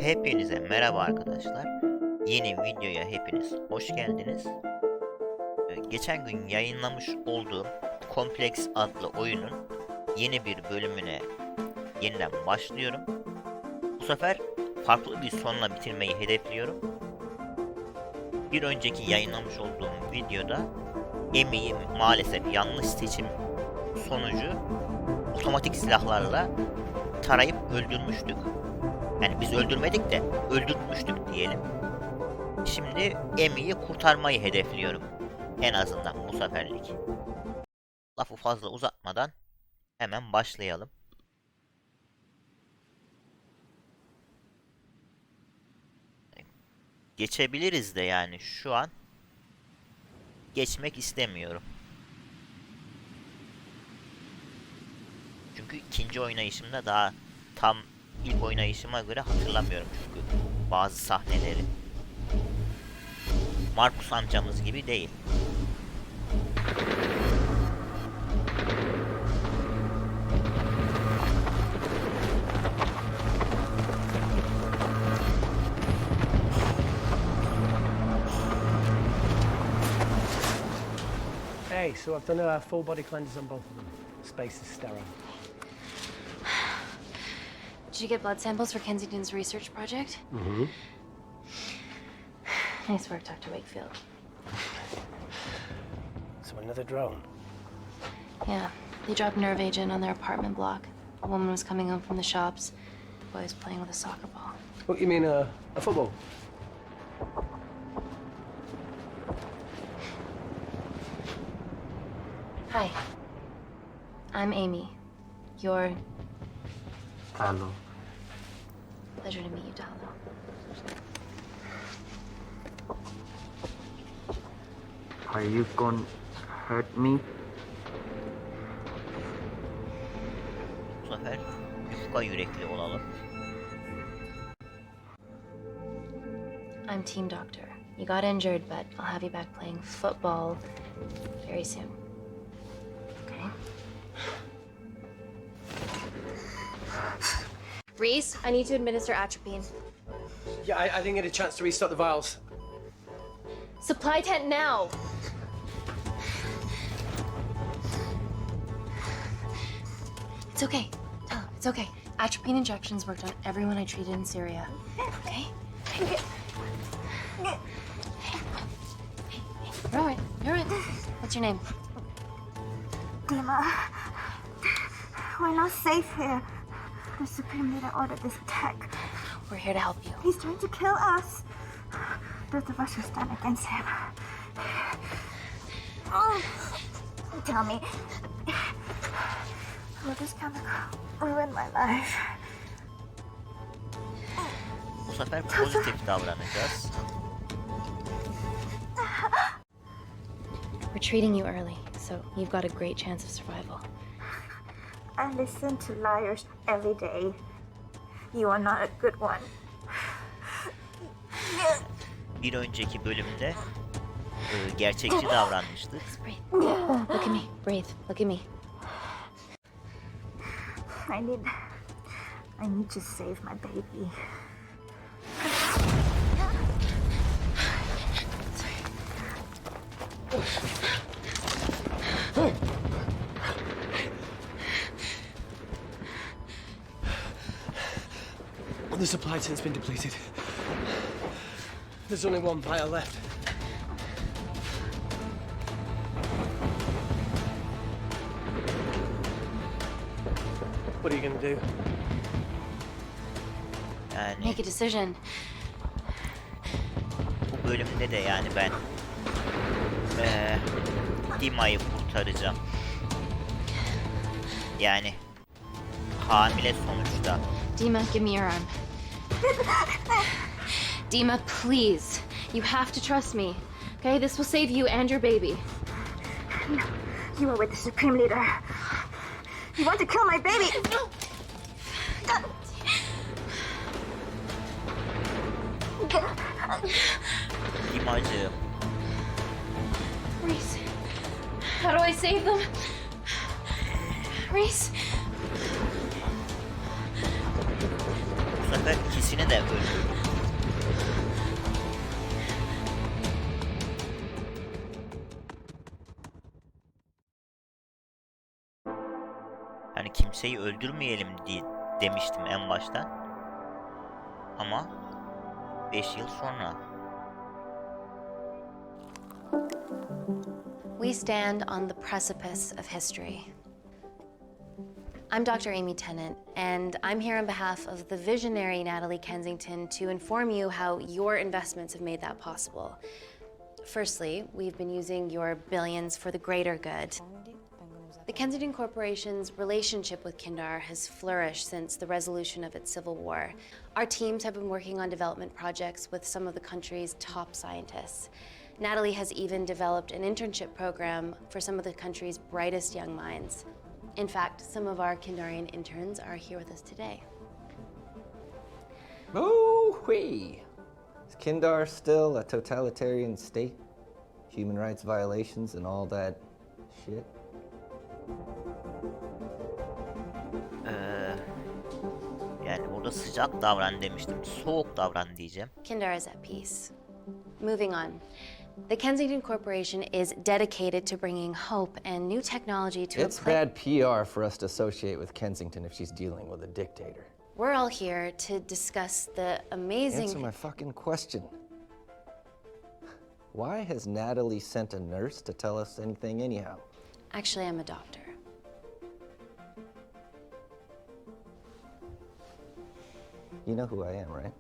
Hepinize merhaba arkadaşlar. Yeni videoya hepiniz hoş geldiniz. Geçen gün yayınlamış olduğum Kompleks adlı oyunun yeni bir bölümüne yeniden başlıyorum. Bu sefer farklı bir sonla bitirmeyi hedefliyorum. Bir önceki yayınlamış olduğum videoda Amy'yi maalesef yanlış seçim sonucu otomatik silahlarla tarayıp öldürmüştük. Yani biz öldürmedik de öldürmüştük diyelim. Şimdi Amy'yi kurtarmayı hedefliyorum. En azından bu seferlik. Lafı fazla uzatmadan hemen başlayalım. Geçebiliriz de yani şu an geçmek istemiyorum. Çünkü ikinci oynayışımda daha tam ilk oynayışıma göre hatırlamıyorum çünkü bazı sahneleri. Markus amcamız gibi değil. Hey, so I've done a full body cleanse on both of them. Space is sterile. Did you get blood samples for Kensington's research project? Mm-hmm. Nice work, Dr. Wakefield. So another drone. Yeah, they dropped nerve agent on their apartment block. A woman was coming home from the shops. The boy was playing with a soccer ball. What, you mean a football? Hi. I'm Amy. You're... Hello. Pleasure to meet you, Dahlo. Are you gonna hurt me? Bu sefer yufka yürekli olalım. I'm team doctor. You got injured, but I'll have you back playing football very soon. Okay? Reese, I need to administer atropine. Yeah, I didn't get a chance to restock the vials. Supply tent now! It's okay. Tell him, it's okay. Atropine injections worked on everyone I treated in Syria. Okay? You're alright. You're alright. What's your name? Dima, we're not safe here. The Supreme Leader ordered this attack. We're here to help you. He's trying to kill us. Both of us will stand against him. Oh, tell me, will this chemical ruin my life? Bu sefer pozitif davranacağız. We're treating you early, so you've got a great chance of survival. I listen to liars every day. You are not a good one. Bir önceki bölümde gerçekçi davranmıştık. Just breathe. Look at me. Breathe. Look at me. I need to save my baby. The supply tent's been depleted. There's only one vial left. What are you gonna do? Yani Make a decision. bu bölümde de yani ben Dima'yı kurtaracağım. Yani hamile sonuçta. Dima, give me your arm. Dima, please. You have to trust me. Okay, this will save you and your baby. No, you are with the Supreme Leader. You want to kill my baby? No. Dimacığım. Reese, how do I save them? Reese. ikisini de öldürdüm. Yani kimseyi öldürmeyelim diye demiştim en başta. Ama 5 yıl sonra. We stand on the precipice of history. I'm Dr. Amy Tennant, and I'm here on behalf of the visionary Natalie Kensington to inform you how your investments have made that possible. Firstly, we've been using your billions for the greater good. The Kensington Corporation's relationship with Kindar has flourished since the resolution of its civil war. Our teams have been working on development projects with some of the country's top scientists. Natalie has even developed an internship program for some of the country's brightest young minds. In fact, some of our Kindarian interns are here with us today. Ooh-wee! Is Kindar still a totalitarian state? Human rights violations and all that shit? Yani orada sıcak davran demiştim. Soğuk davran diyeceğim. Kindar is at peace. Moving on. The Kensington Corporation is dedicated to bringing hope and new technology to It's bad PR for us to associate with Kensington if she's dealing with a dictator. We're all here to discuss the amazing... Answer my fucking question. Why has Natalie sent a nurse to tell us anything anyhow? Actually, I'm a doctor. You know who I am, right?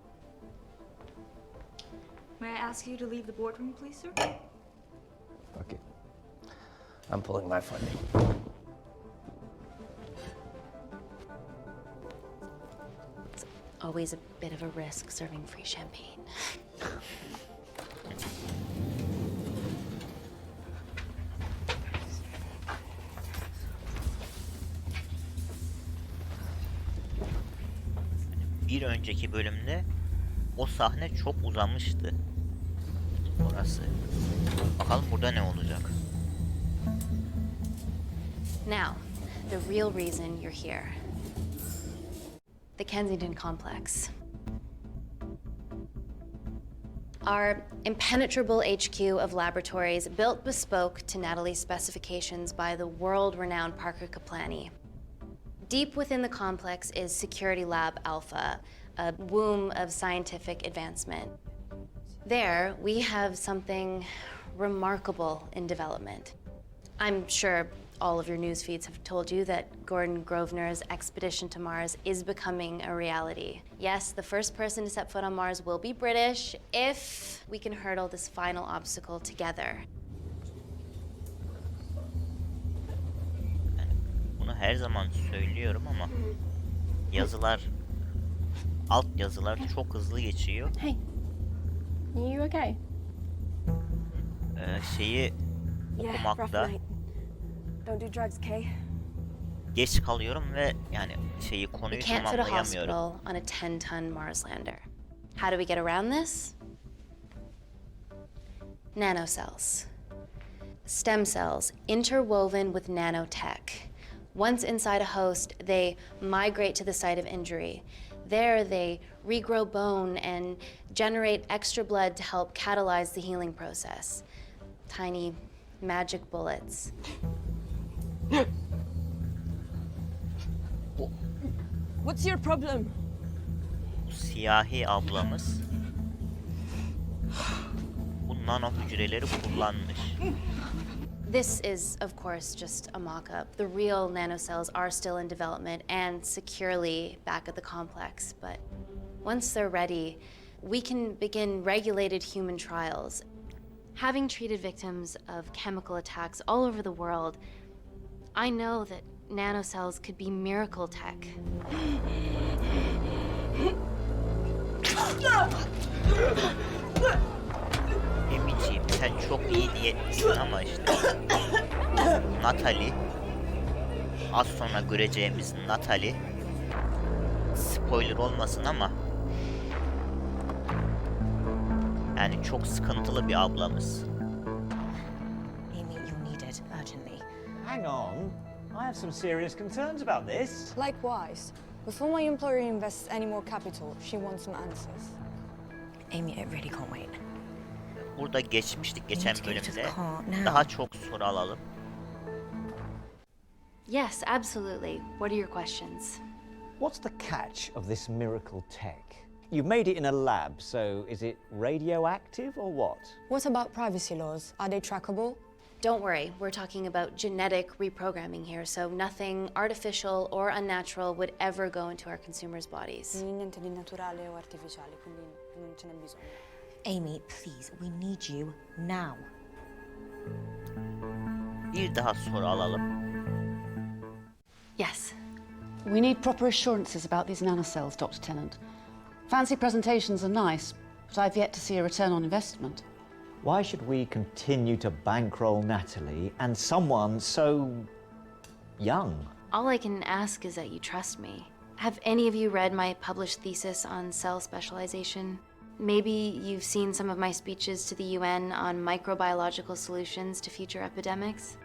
May I ask you to leave the boardroom, please, sir? Okay. I'm pulling my funding. It's always a bit of a risk serving free champagne. Bir önceki bölümde o sahne çok uzamıştı. Orası. Bakalım burada ne olacak? Now, the real reason you're here. The Kensington Complex. Our impenetrable HQ of laboratories built bespoke to Natalie's specifications by the world-renowned Parker Kaplani. Deep within the complex is Security Lab Alpha, a womb of scientific advancement. There, we have something remarkable in development. I'm sure all of your news feeds have told you that Gordon Grosvenor's expedition to Mars is becoming a reality. Yes, the first person to set foot on Mars will be British if we can hurdle this final obstacle together. Bunu her zaman söylüyorum ama yazılar, alt yazılar çok hızlı geçiyor. Hey, are you okay? Şeyi okumakta Don't do drugs, okay? geç kalıyorum ve yani konuyu We can't fit a tamamlayamıyorum. hospital on a 10-ton Mars lander. How do we get around this? Nanocells. Stem cells interwoven with nanotech. Once inside a host, they migrate to the site of injury. There, they regrow bone and generate extra blood to help catalyze the healing process. Tiny magic bullets. What's your problem? Bu siyahi ablamız bu nano hücreleri kullanmış. This is, of course, just a mock-up. The real nanocells are still in development and securely back at the complex, but once they're ready, we can begin regulated human trials. Having treated victims of chemical attacks all over the world, I know that nanocells could be miracle tech. Emiciğim sen çok iyi niyetlisin ama işte Natalie, az sonra göreceğimiz Natalie, spoiler olmasın ama yani çok sıkıntılı bir ablamız. Amy, you need it urgently. Hang on. I have some serious concerns about this. Likewise. Before my employer invests any more capital, she wants some answers. Amy, I really can't wait. Burada geçmiştik geçen need to go to the bölümde. car now. Daha çok soru alalım. Yes, absolutely. What are your questions? What's the catch of this miracle tech? You've made it in a lab, so is it radioactive or what? What about privacy laws? Are they trackable? Don't worry, we're talking about genetic reprogramming here, so nothing artificial or unnatural would ever go into our consumers' bodies. Niente di naturale o artificiale, quindi non ce n'è bisogno. Amy, please, we need you now. Bir daha soru alalım. Yes. We need proper assurances about these nanocells, Dr. Tennant. Fancy presentations are nice, but I've yet to see a return on investment. Why should we continue to bankroll Natalie and someone so young? All I can ask is that you trust me. Have any of you read my published thesis on cell specialization? Maybe you've seen some of my speeches to the UN on microbiological solutions to future epidemics?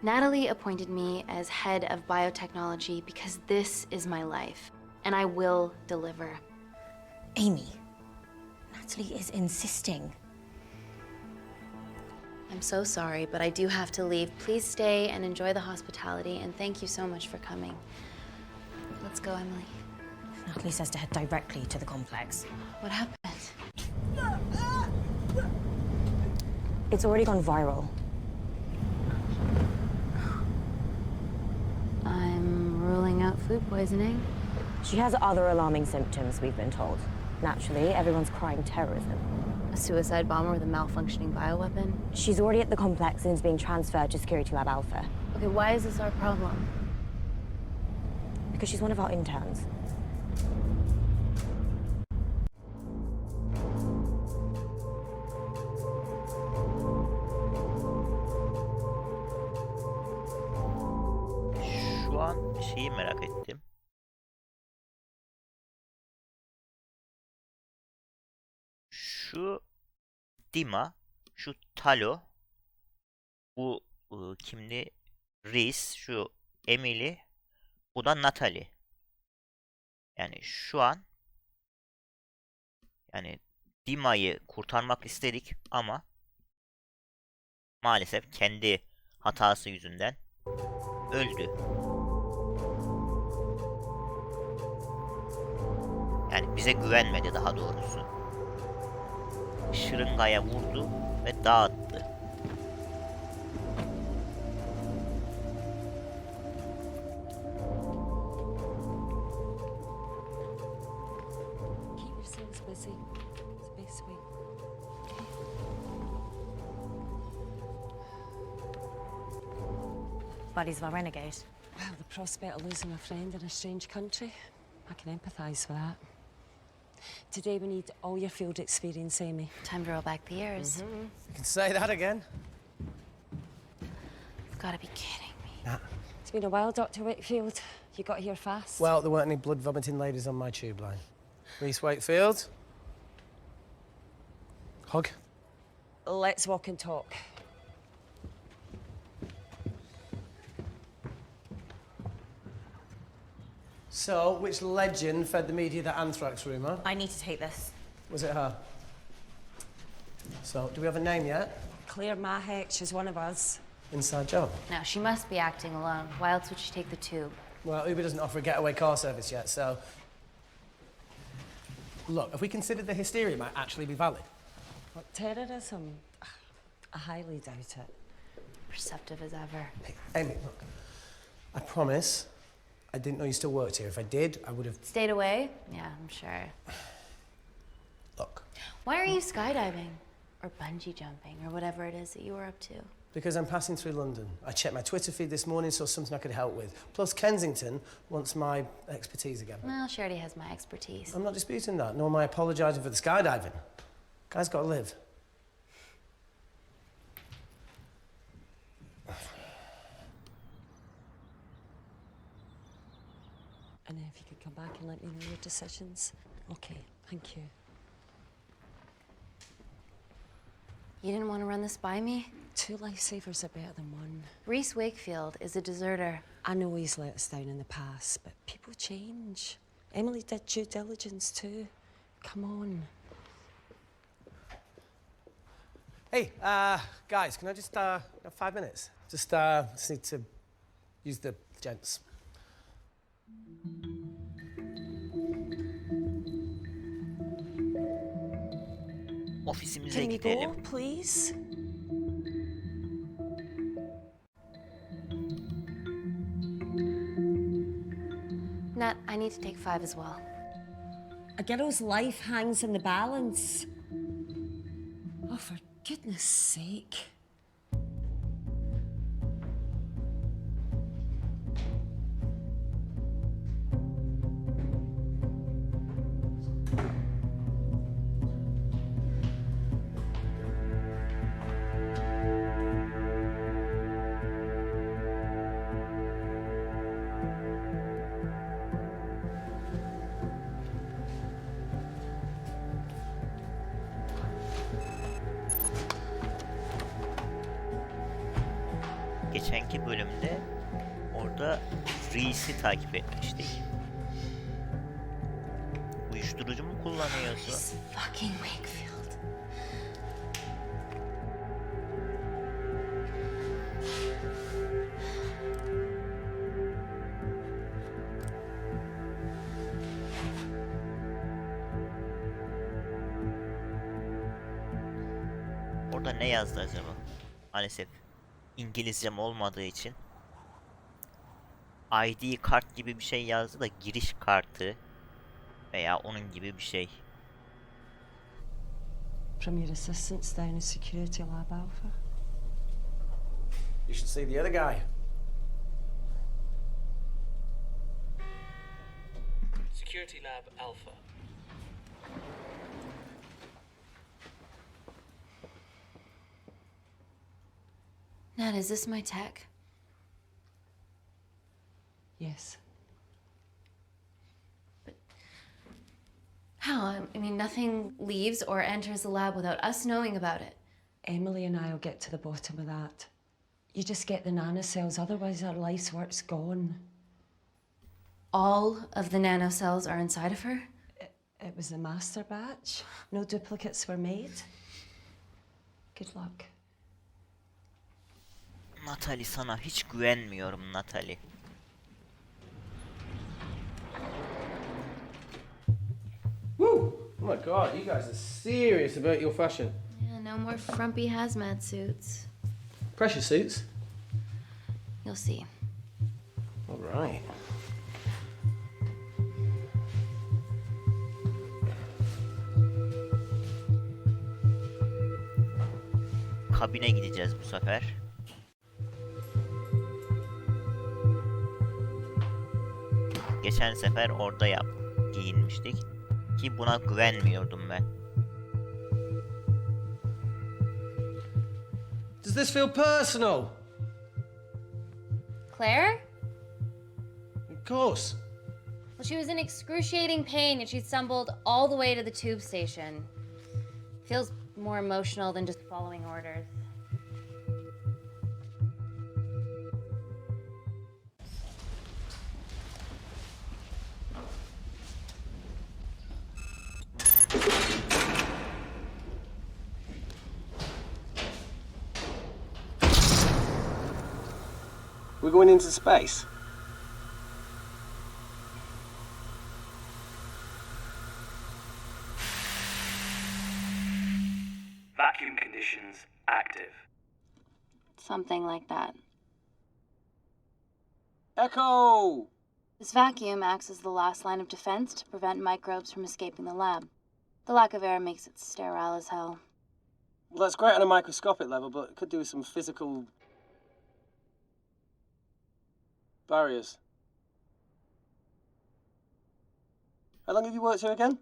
Natalie appointed me as head of biotechnology because this is my life, and I will deliver. Amy, Natalie is insisting. I'm so sorry, but I do have to leave. Please stay and enjoy the hospitality, and thank you so much for coming. Let's go, Emily. Natalie says to head directly to the complex. What happened? It's already gone viral. I'm ruling out food poisoning. She has other alarming symptoms, we've been told. Naturally, everyone's crying terrorism. A suicide bomber with a malfunctioning bioweapon? She's already at the complex and is being transferred to Security Lab Alpha. Okay, why is this our problem? Because she's one of our interns. Şu an şeyi merak ettim. Şu Dima, şu Talo, bu kimdi? Reis, şu Emily, bu da Natalie. Yani şu an yani Dima'yı kurtarmak istedik ama maalesef kendi hatası yüzünden öldü. Yani bize güvenmedi daha doğrusu. Şırıngaya vurdu ve dağıttı. Keep yourselves busy. It's the best way. Buddies of our renegade. Well, the prospect of losing a friend in a strange country, I can empathise with that. Today we need all your field experience, Amy. Time to roll back the years. You can say that again. You've got to be kidding me. Nah. It's been a while, Dr. Wakefield. You got here fast. Well, there weren't any blood vomiting ladies on my tube line. Reese Wakefield. Hug. Let's walk and talk. So, which legend fed the media that anthrax rumour? I need to take this. Was it her? So, do we have a name yet? Claire Mahek, she's one of us. Inside job. Now, she must be acting alone. Why else would she take the tube? Well, Uber doesn't offer a getaway car service yet, so... Look, if we consider the hysteria might actually be valid. What, terrorism? I highly doubt it. Perceptive as ever. Hey, Amy, look. I promise I didn't know you still worked here. If I did, I would have... Stayed away? Yeah, I'm sure. Look. Why are you skydiving? Or bungee jumping, or whatever it is that you were up to? Because I'm passing through London. I checked my Twitter feed this morning, saw something I could help with. Plus, Kensington wants my expertise again. Well, she already has my expertise. I'm not disputing that, nor am I apologising for the skydiving. Guy's got to live. And if you could come back and let me know your decisions. Okay, thank you. You didn't want to run this by me? 2 lifesavers are better than 1. Reese Wakefield is a deserter. I know he's let us down in the past, but people change. Emily did due diligence too. Come on. Hey, guys, can I just have 5 minutes? Just need to use the gents. Ofisimize Can we gidelim. go, please? Nat, I need to take 5 as well. A girl's life hangs in the balance. Oh, for goodness sake. Geçenki bölümde orada Reis'i takip etmiştik. Uyuşturucu mu kullanıyorsun? Fucking Wakefield. Orada ne yazdı acaba? Maalesef İngilizcem olmadığı için ID kart gibi bir şey yazdı da giriş kartı veya onun gibi bir şey. From your assistants down in Security Lab Alpha. You should see the other guy. Security Lab Alpha. Nat, is this my tech? Yes. How? I mean, nothing leaves or enters the lab without us knowing about it. Emily and I'll get to the bottom of that. You just get the nanocells, otherwise our life's work's gone. All of the nanocells are inside of her? It was the master batch. No duplicates were made. Good luck. Natalie, sana hiç güvenmiyorum Natalie. Woo! Oh my god, you guys are serious about your fashion. Yeah, no more frumpy hazmat suits. Pressure suits? You'll see. All right. Kabine gideceğiz bu sefer. Geçen sefer orada giyinmiştik ki buna güvenmiyordum ben. Does this feel personal? Claire? Of course. Well, she was in excruciating pain and she stumbled all the way to the tube station. Feels more emotional than just following orders. We're going into space. Vacuum conditions active. Something like that. Echo! This vacuum acts as the last line of defense to prevent microbes from escaping the lab. The lack of air makes it sterile as hell. Well, that's great on a microscopic level, but it could do with some physical barriers. How long have you worked here again?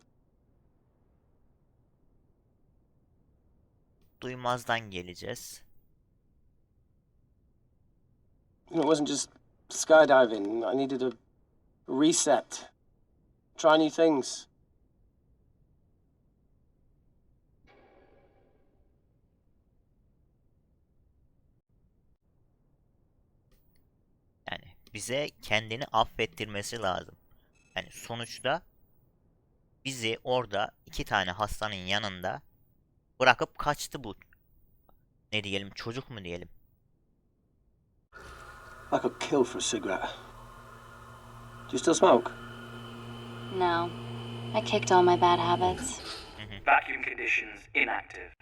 Duymazdan geleceğiz. It wasn't just skydiving. I needed a reset. Try new things. Yani bize kendini affettirmesi lazım. Yani sonuçta bizi orada 2 tane hastanın yanında bırakıp kaçtı bu. Ne diyelim, çocuk mu diyelim? I got killed for a cigarette. Do you still smoke? No. I kicked all my bad habits. Vacuum conditions inactive.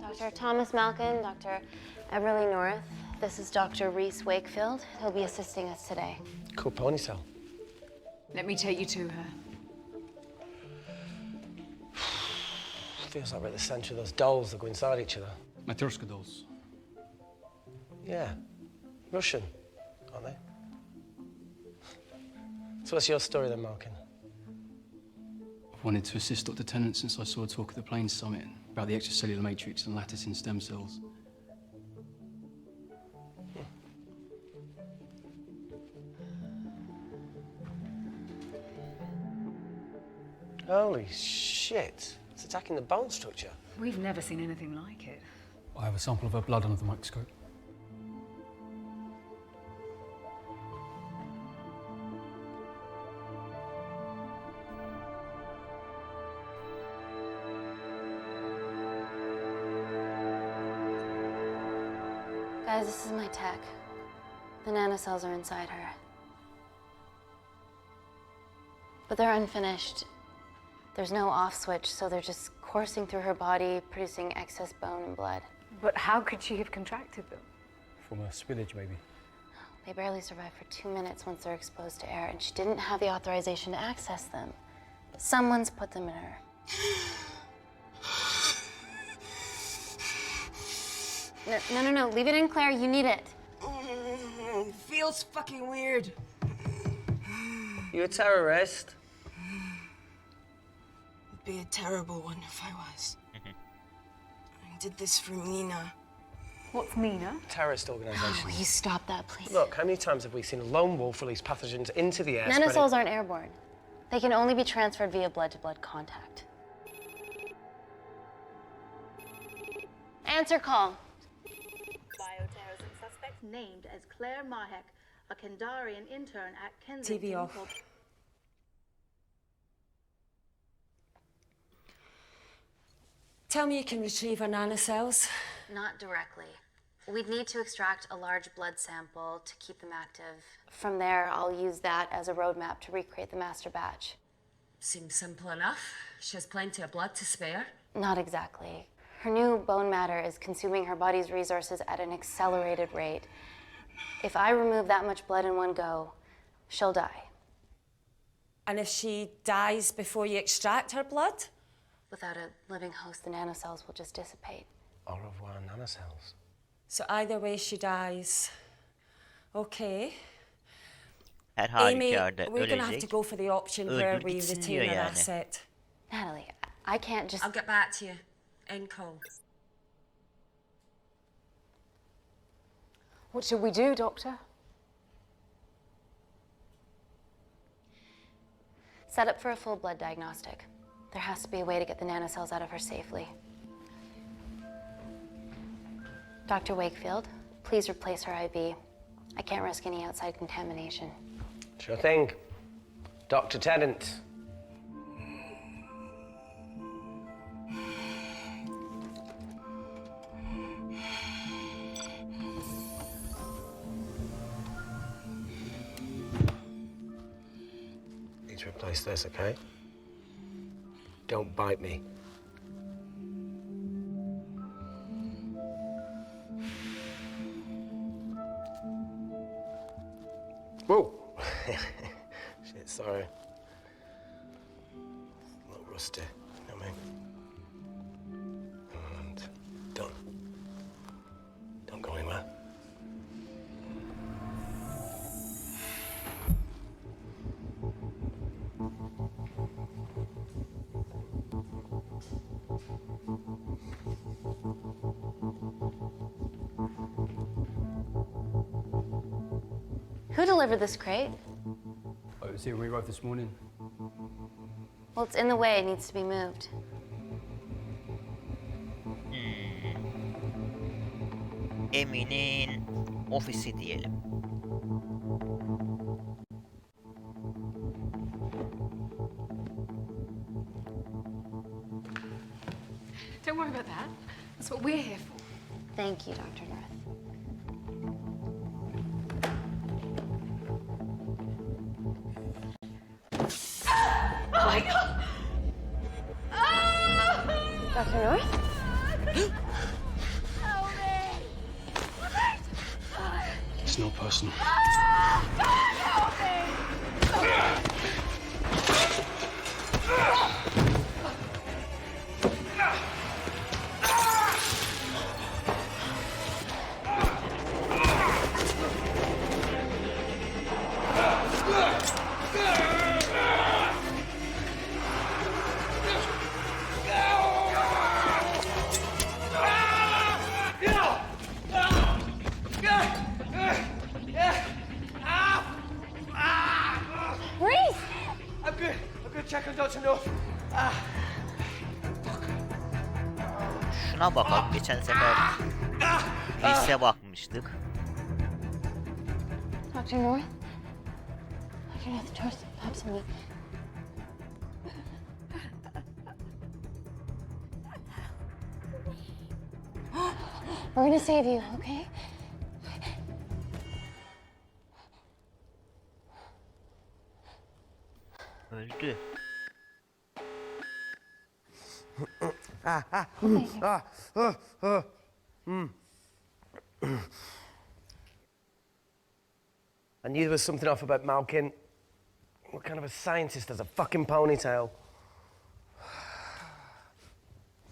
Dr. Thomas Malkin, Dr. Everly North. This is Dr. Reese Wakefield. He'll be assisting us today. Cool ponytail. Let me take you to her. Feels like we're at the centre of those dolls that go inside each other. Matryoshka dolls. Yeah. Russian, aren't they? So what's your story then, Malkin? I've wanted to assist Dr. Tennant since I saw a talk at the Plains Summit about the extracellular matrix and lattice in stem cells. Holy shit. It's attacking the bone structure. We've never seen anything like it. I have a sample of her blood under the microscope. Guys, this is my tech. The nanocells are inside her. But they're unfinished. There's no off switch, so they're just coursing through her body, producing excess bone and blood. But how could she have contracted them? From a spillage, maybe. They barely survive for 2 minutes once they're exposed to air, and she didn't have the authorization to access them. Someone's put them in her. No. Leave it in, Claire. You need it. It feels fucking weird. You a terrorist? It'd be a terrible one if I was. I did this for Mina. What's Mina? Terrorist organisation. Will you stop that, please? Look, how many times have we seen a lone wolf release pathogens into the air? Nanocells aren't airborne. They can only be transferred via blood-to-blood contact. Answer call. Bioterrorism suspect named as Claire Mahek, a Kandarian intern at Kensington. TV off. Tell me you can retrieve her nanocells. Not directly. We'd need to extract a large blood sample to keep them active. From there, I'll use that as a roadmap to recreate the master batch. Seems simple enough. She has plenty of blood to spare. Not exactly. Her new bone matter is consuming her body's resources at an accelerated rate. If I remove that much blood in one go, she'll die. And if she dies before you extract her blood? Without a living host, the nanocells will just dissipate. Au revoir, nanocells. So either way she dies. Okay. Her Amy, halükarda we're going to have ölecek. to go for the option where Öldür we gitsin retain diyor her yani. asset. Natalie, I can't just... I'll get back to you. End call. What should we do, Doctor? Set up for a full blood diagnostic. There has to be a way to get the nanocells out of her safely. Dr. Wakefield, please replace her IV. I can't risk any outside contamination. Sure thing. Dr. Tennant. Need to replace this, okay? Don't bite me. Whoa! Shit, sorry. A little rusty, you know what I mean? And don't go anywhere. Who delivered this crate? Oh, it was here when we arrived this morning. Well, it's in the way. It needs to be moved. Emin'in ofisi diyelim. Don't worry about that. That's what we're here for. Thank you, Dr. North. Oh my God! Dr. North? It's not personal. Check on Dr. North. Şuna bakalım. Geçen sefer lise bakmıştık. Dr. North? Dr. North, George, perhaps me. We're gonna save you, okay? Öldü. I knew there was something off about Malkin. What kind of a scientist has a fucking ponytail?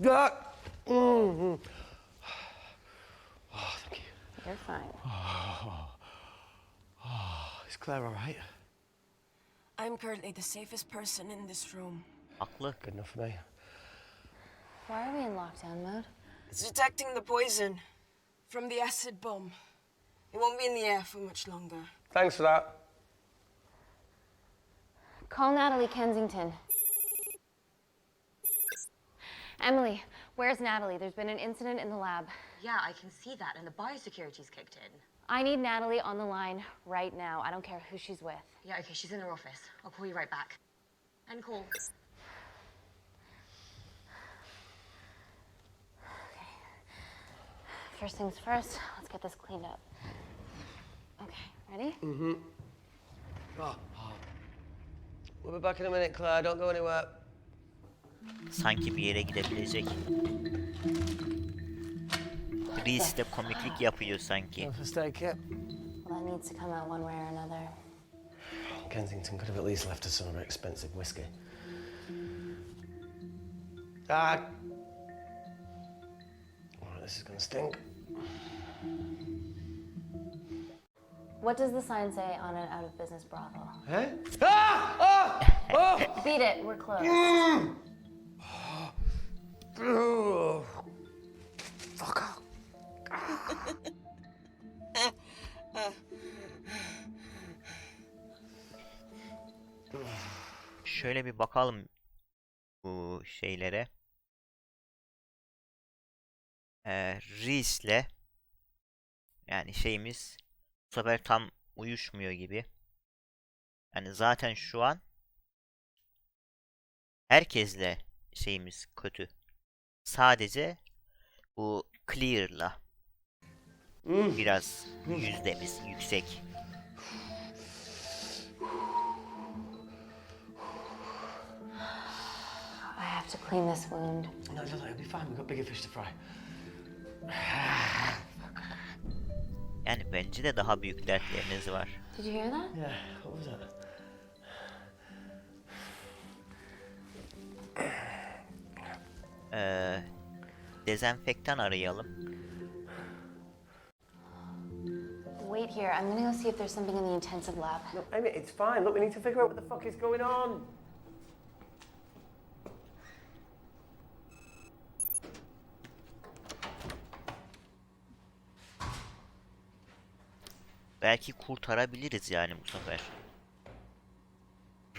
Oh, thank you. You're fine. Is Claire all right? I'm currently the safest person in this room. Haklı. Good enough for me. Why are we in lockdown mode? It's detecting the poison from the acid bomb. It won't be in the air for much longer. Thanks for that. Call Natalie Kensington. Emily, where's Natalie? There's been an incident in the lab. Yeah, I can see that, and the biosecurity's kicked in. I need Natalie on the line right now. I don't care who she's with. Yeah, okay, she's in her office. I'll call you right back. End call. Okay. First things first, let's get this cleaned up. Okay, ready? Mm-hmm. We'll be back in a minute, Claire. Don't go anywhere. Sanki bir yere gidebilecek. Reis de komiklik yapıyor sanki. Well, that needs to come out one way or another. Kensington could have at least left us some of her expensive whiskey. Alright, this is gonna stink. What does the sign say on an out-of-business brothel? Eh? Oh! Beat it, we're closed. Fuck off. Şöyle bir bakalım bu şeylere. Reis'le yani şeyimiz bu sefer tam uyuşmuyor gibi. Yani zaten şu an herkesle şeyimiz kötü. Sadece bu Clear'la biraz yüzdemiz yüksek. I have to clean this wound. No, it'll be fine. We've got bigger fish to fry. Yani bence de daha büyük dertleriniz var. Did you hear that? Yeah, what was that? Dezenfektan arayalım. Wait here. I'm gonna go see if there's something in the intensive lab. No, Amy, it's fine. Look, we need to figure out what the fuck is going on. Belki kurtarabiliriz yani bu sefer.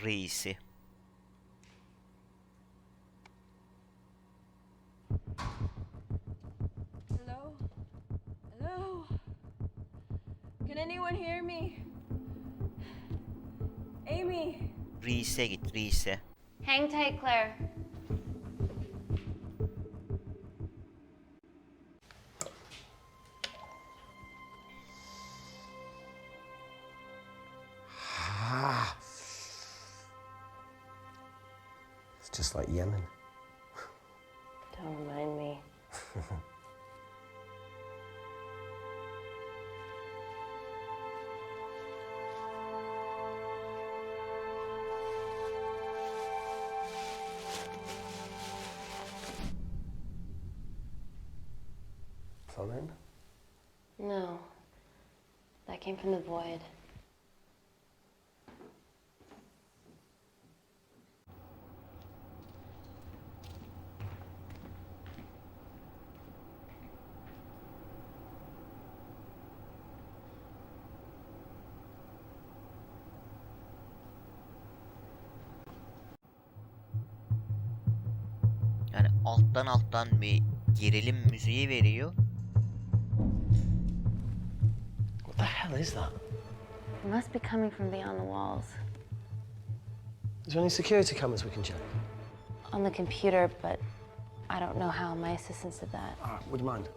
Reisi. Hello? Hello? Can anyone hear me? Amy? Reis'e git, Reis'e. Hang tight, Claire. It's just like Yemen. Don't remind me. Phone? No. That came from the void. Yani alttan bir gerilim müziği veriyor. What the hell is that? It must be coming from beyond the walls. Is there any security cameras we can check? On the computer, but I don't know how. My assistants did that. All right, would you mind?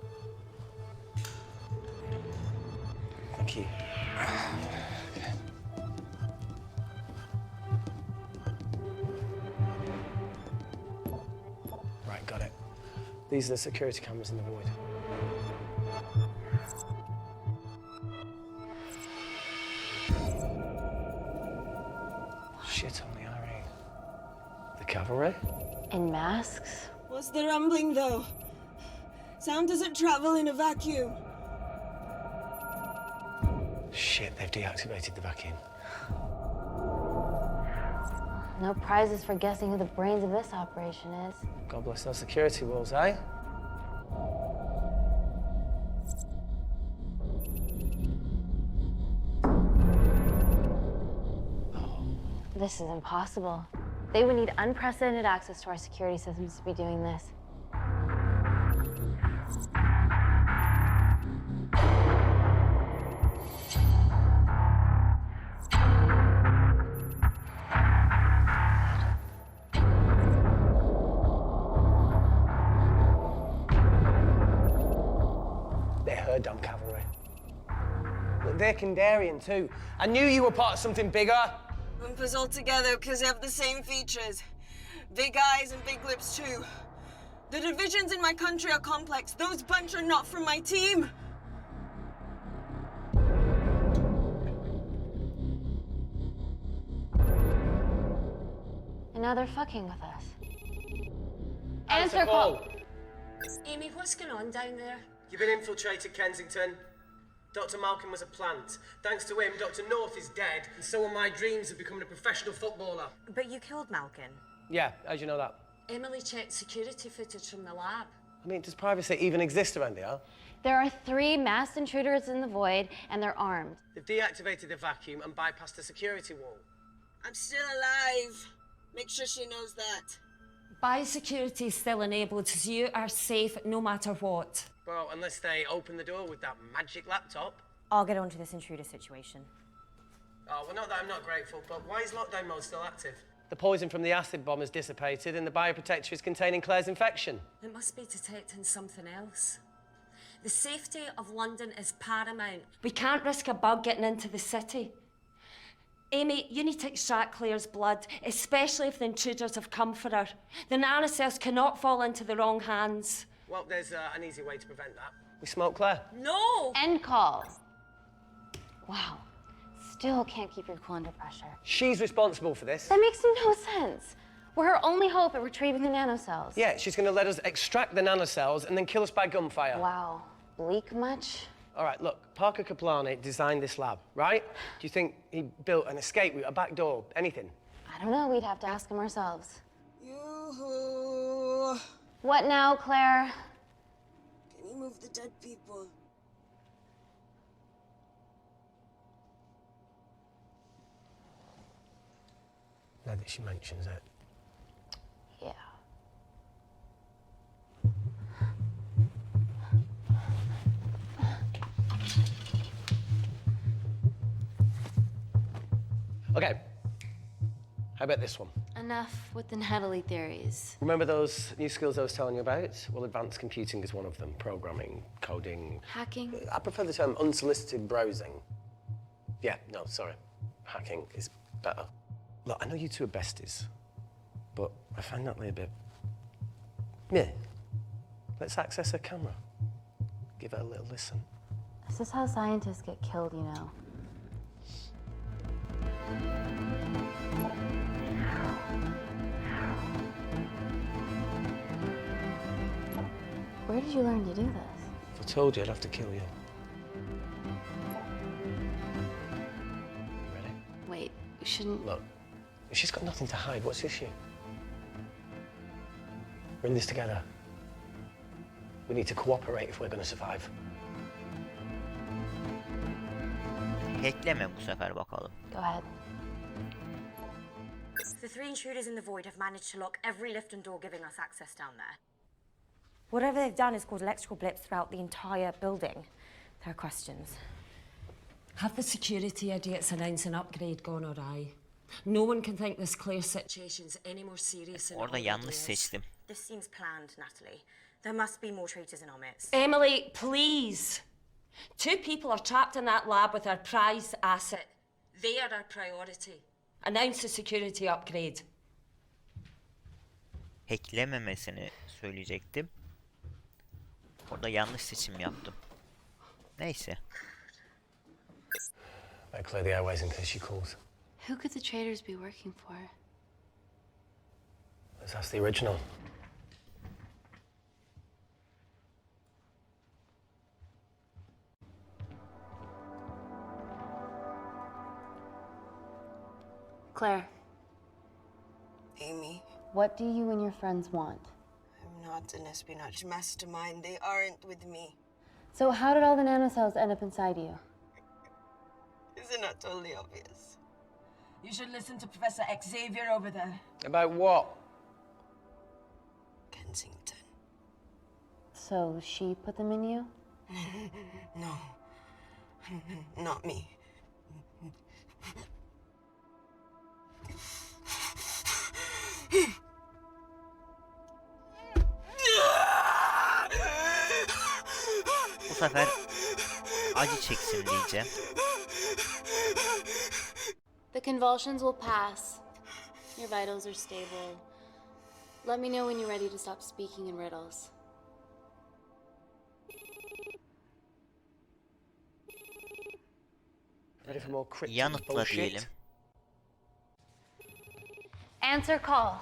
Thank you. Right, got it. These are the security cameras in the void. Shit on the IRA. The cavalry? In masks? What's the rumbling, though? Sound doesn't travel in a vacuum. Shit, they've deactivated the vacuum. No prizes for guessing who the brains of this operation is. God bless those security walls, eh? This is impossible. They would need unprecedented access to our security systems to be doing this. They're her damn cavalry. Look, they're Kandarian too. I knew you were part of something bigger. Lump us all together because they have the same features. Big eyes and big lips too. The divisions in my country are complex. Those bunch are not from my team. And now they're fucking with us. Answer call. Amy, what's going on down there? You've been infiltrated, Kensington. Dr. Malkin was a plant. Thanks to him, Dr. North is dead, and so are my dreams of becoming a professional footballer. But you killed Malkin. Yeah, how'd you know that? Emily checked security footage from the lab. I mean, does privacy even exist around here? There are 3 masked intruders in the void, and they're armed. They've deactivated the vacuum and bypassed the security wall. I'm still alive. Make sure she knows that. Biosecurity is still enabled, so you are safe no matter what. Well, unless they open the door with that magic laptop. I'll get onto this intruder situation. Oh, well, not that I'm not grateful, but why is lockdown mode still active? The poison from the acid bomb has dissipated and the bioprotector is containing Claire's infection. It must be detecting something else. The safety of London is paramount. We can't risk a bug getting into the city. Amy, you need to extract Claire's blood, especially if the intruders have come for her. The nanocells cannot fall into the wrong hands. Well, there's an easy way to prevent that. We smoke Claire. No! End call. Wow. Still can't keep your cool under pressure. She's responsible for this. That makes no sense. We're her only hope at retrieving the nanocells. Yeah, she's going to let us extract the nanocells and then kill us by gunfire. Wow. Bleak much? All right, look, Parker Kaplani designed this lab, right? Do you think he built an escape route, a back door, anything? I don't know. We'd have to ask him ourselves. Yoo-hoo. What now, Claire? Can you move the dead people? Now that she mentions it. Yeah. Okay. How about this one? Enough with the Natalie theories. Remember those new skills I was telling you about? Well, advanced computing is one of them. Programming, coding. Hacking? I prefer the term unsolicited browsing. Yeah, no, sorry. Hacking is better. Look, I know you two are besties, but I find Natalie a bit... meh. Let's access her camera. Give her a little listen. This is how scientists get killed, you know. Where did you learn to do this? If I told you, I'd have to kill you. Ready? Wait, you shouldn't... Look, if she's got nothing to hide, what's the issue? We're in this together. We need to cooperate if we're going to survive. Hackleme bu sefer bakalım. Go ahead. The 3 intruders in the void have managed to lock every lift and door giving us access down there. Whatever they've done has caused electrical blips throughout the entire building. There are questions. Have the security idiots announced an upgrade gone awry? No one can think this Claire situation's any more serious than it Orada already yanlış is. seçtim. This seems planned, Natalie. There must be more traitors in our midst. Emily, please. 2 people are trapped in that lab with our prized asset. They are our priority. Announce a security upgrade. Hacklememesini söyleyecektim. Orada yanlış seçim yaptım. Neyse. Better clear the airways in case she calls. Who could the traitors be working for? Let's ask the original. Claire, Amy, what do you and your friends want? I'm not an espionage mastermind. They aren't with me. So how did all the nanocells end up inside you? Is it not totally obvious? You should listen to Professor Xavier over there. About what? Kensington. So she put them in you? No. Not me. Bu sefer acı çeksin diyeceğim. The convulsions will pass. Your vitals are stable. Let me know when you're ready to stop speaking in riddles. Ready for more cryptic Yanıtla bullshit? diyelim. Answer call.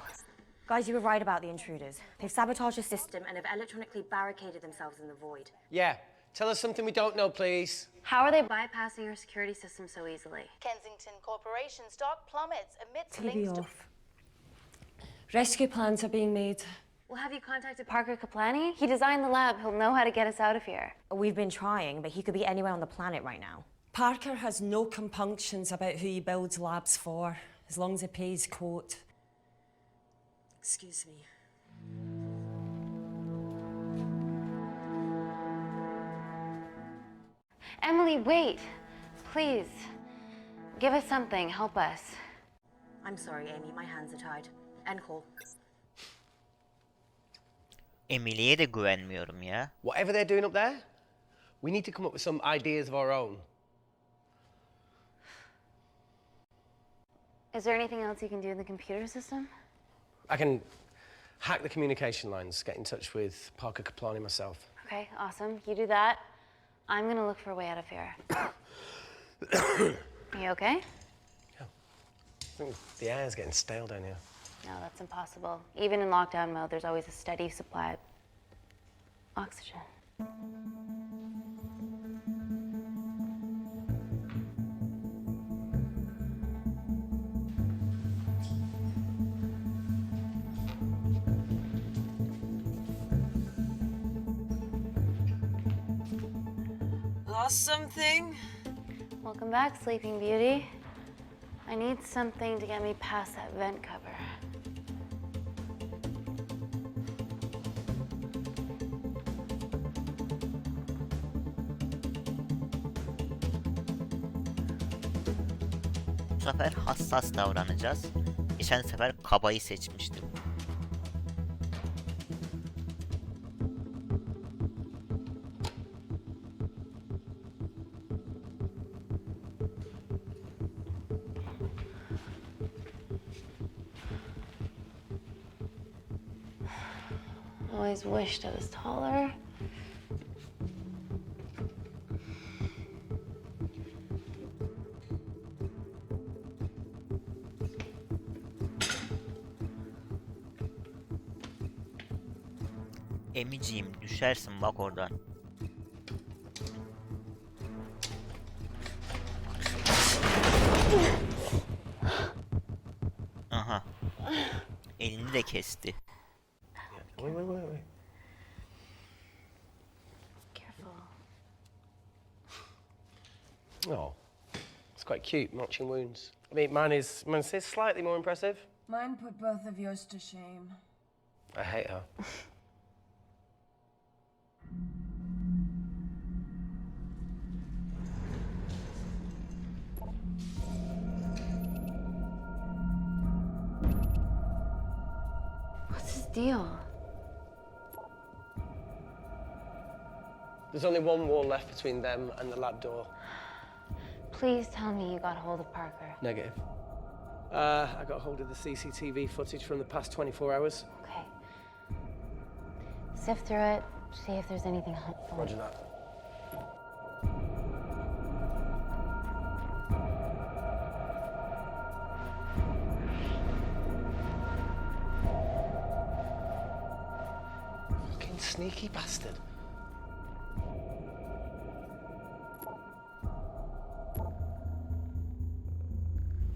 Guys, you were right about the intruders. They've sabotaged the system And have electronically barricaded themselves in the void. Yeah. Tell us something we don't know, please. How are they bypassing your security system so easily? Kensington Corporation's stock plummets amidst TV links to... off. Rescue plans are being made. Well, have you contacted Parker Kaplani? He designed the lab. He'll know how to get us out of here. We've been trying, but he could be anywhere on the planet right now. Parker has no compunctions about who he builds labs for, as long as he pays quote. Excuse me. Emily, wait. Please. Give us something. Help us. I'm sorry, Amy. My hands are tied. End call. Emily'ye de güvenmiyorum ya. Whatever they're doing up there, we need to come up with some ideas of our own. Is there anything else you can do in the computer system? I can hack the communication lines, get in touch with Parker Kaplani myself. Okay, awesome. You do that. I'm gonna look for a way out of here. You okay? I think the air's getting stale down here. No, that's impossible. Even in lockdown mode, there's always a steady supply of oxygen. Lost something? Welcome back, Sleeping Beauty. I need something to get me past that vent cover. Bu sefer hassas davranacağız. Geçen sefer kabayı seçmiştim. Always wished I was taller. Emiciğim düşersin bak oradan. Aha. Elini de kesti. Wait. Careful. Oh, it's quite cute, matching wounds. I mean, mine's slightly more impressive. Mine put both of yours to shame. I hate her. What's his deal? There's only one wall left between them and the lab door. Please tell me you got hold of Parker. Negative. I got hold of the CCTV footage from the past 24 hours. Okay. Sift through it, see if there's anything helpful. Roger that. Fucking sneaky bastard.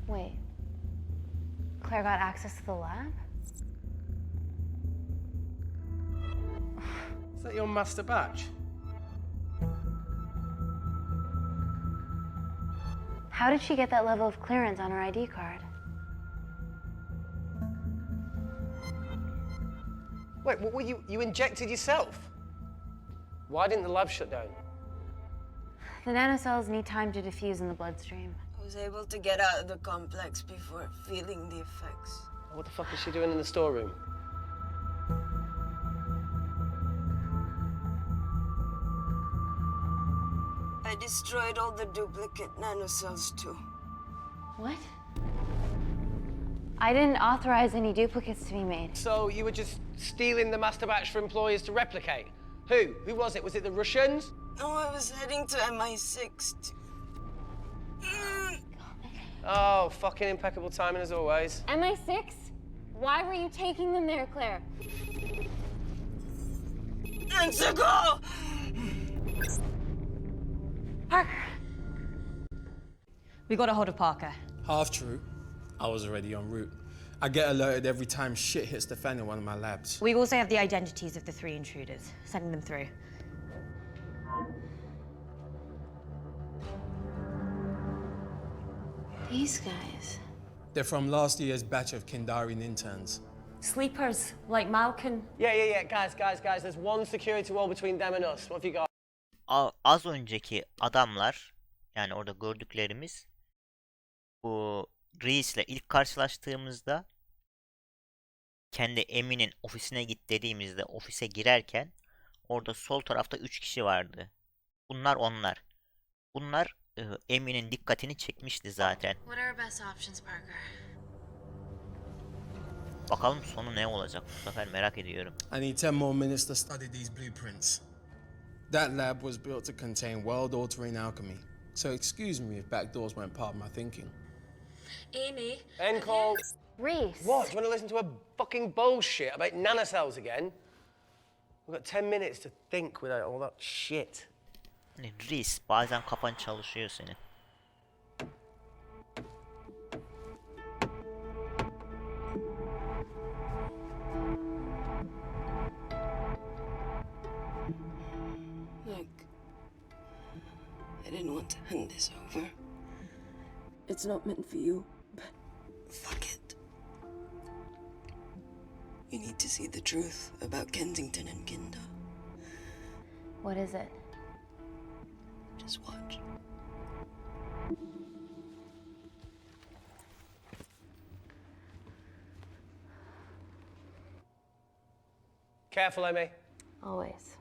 Wait. Claire got access to the lab? Is that your master batch? How did she get that level of clearance on her ID card? Wait, what were you injected yourself? Why didn't the lab shut down? The nanocells need time to diffuse in the bloodstream. I was able to get out of the complex before feeling the effects. What the fuck is she doing in the storeroom? I destroyed all the duplicate nanocells too. What? I didn't authorize any duplicates to be made. So you were just stealing the master batch for employers to replicate? Who? Who was it? Was it the Russians? No, I was heading to MI6 Oh, fucking impeccable timing as always. MI6? Why were you taking them there, Claire? And to go! Parker. We got a hold of Parker. Half true. I was already en route. I get alerted every time shit hits the fan in one of my labs. We also have the identities of the 3 intruders. Sending them through. These guys. They're from last year's batch of Kindarian interns. Sleepers, like Malkin. Yeah. Guys. There's one security wall between them and us. What have you got? Az önceki adamlar, yani orada gördüklerimiz, bu reisle ilk karşılaştığımızda kendi Emin'in ofisine git dediğimizde ofise girerken orada sol tarafta 3 kişi vardı. Bunlar onlar. Bunlar Emin'in dikkatini çekmişti zaten. What are our best options, Parker? Bakalım sonu ne olacak bu sefer, merak ediyorum. I need 10 more minutes to study these blueprints. That lab was built to contain world-altering alchemy. So excuse me if backdoors weren't part of my thinking. Amy. End call. Reese. What? Do you want to listen to a fucking bullshit about nanocells again? We've got 10 minutes to think without all that shit. Hani Reis, bazen kafan çalışıyor senin. Look, I didn't want to hand this over. It's not meant for you. Fuck it. You need to see the truth about Kensington and Kinder. What is it? Just watch. Careful, Amy. Always.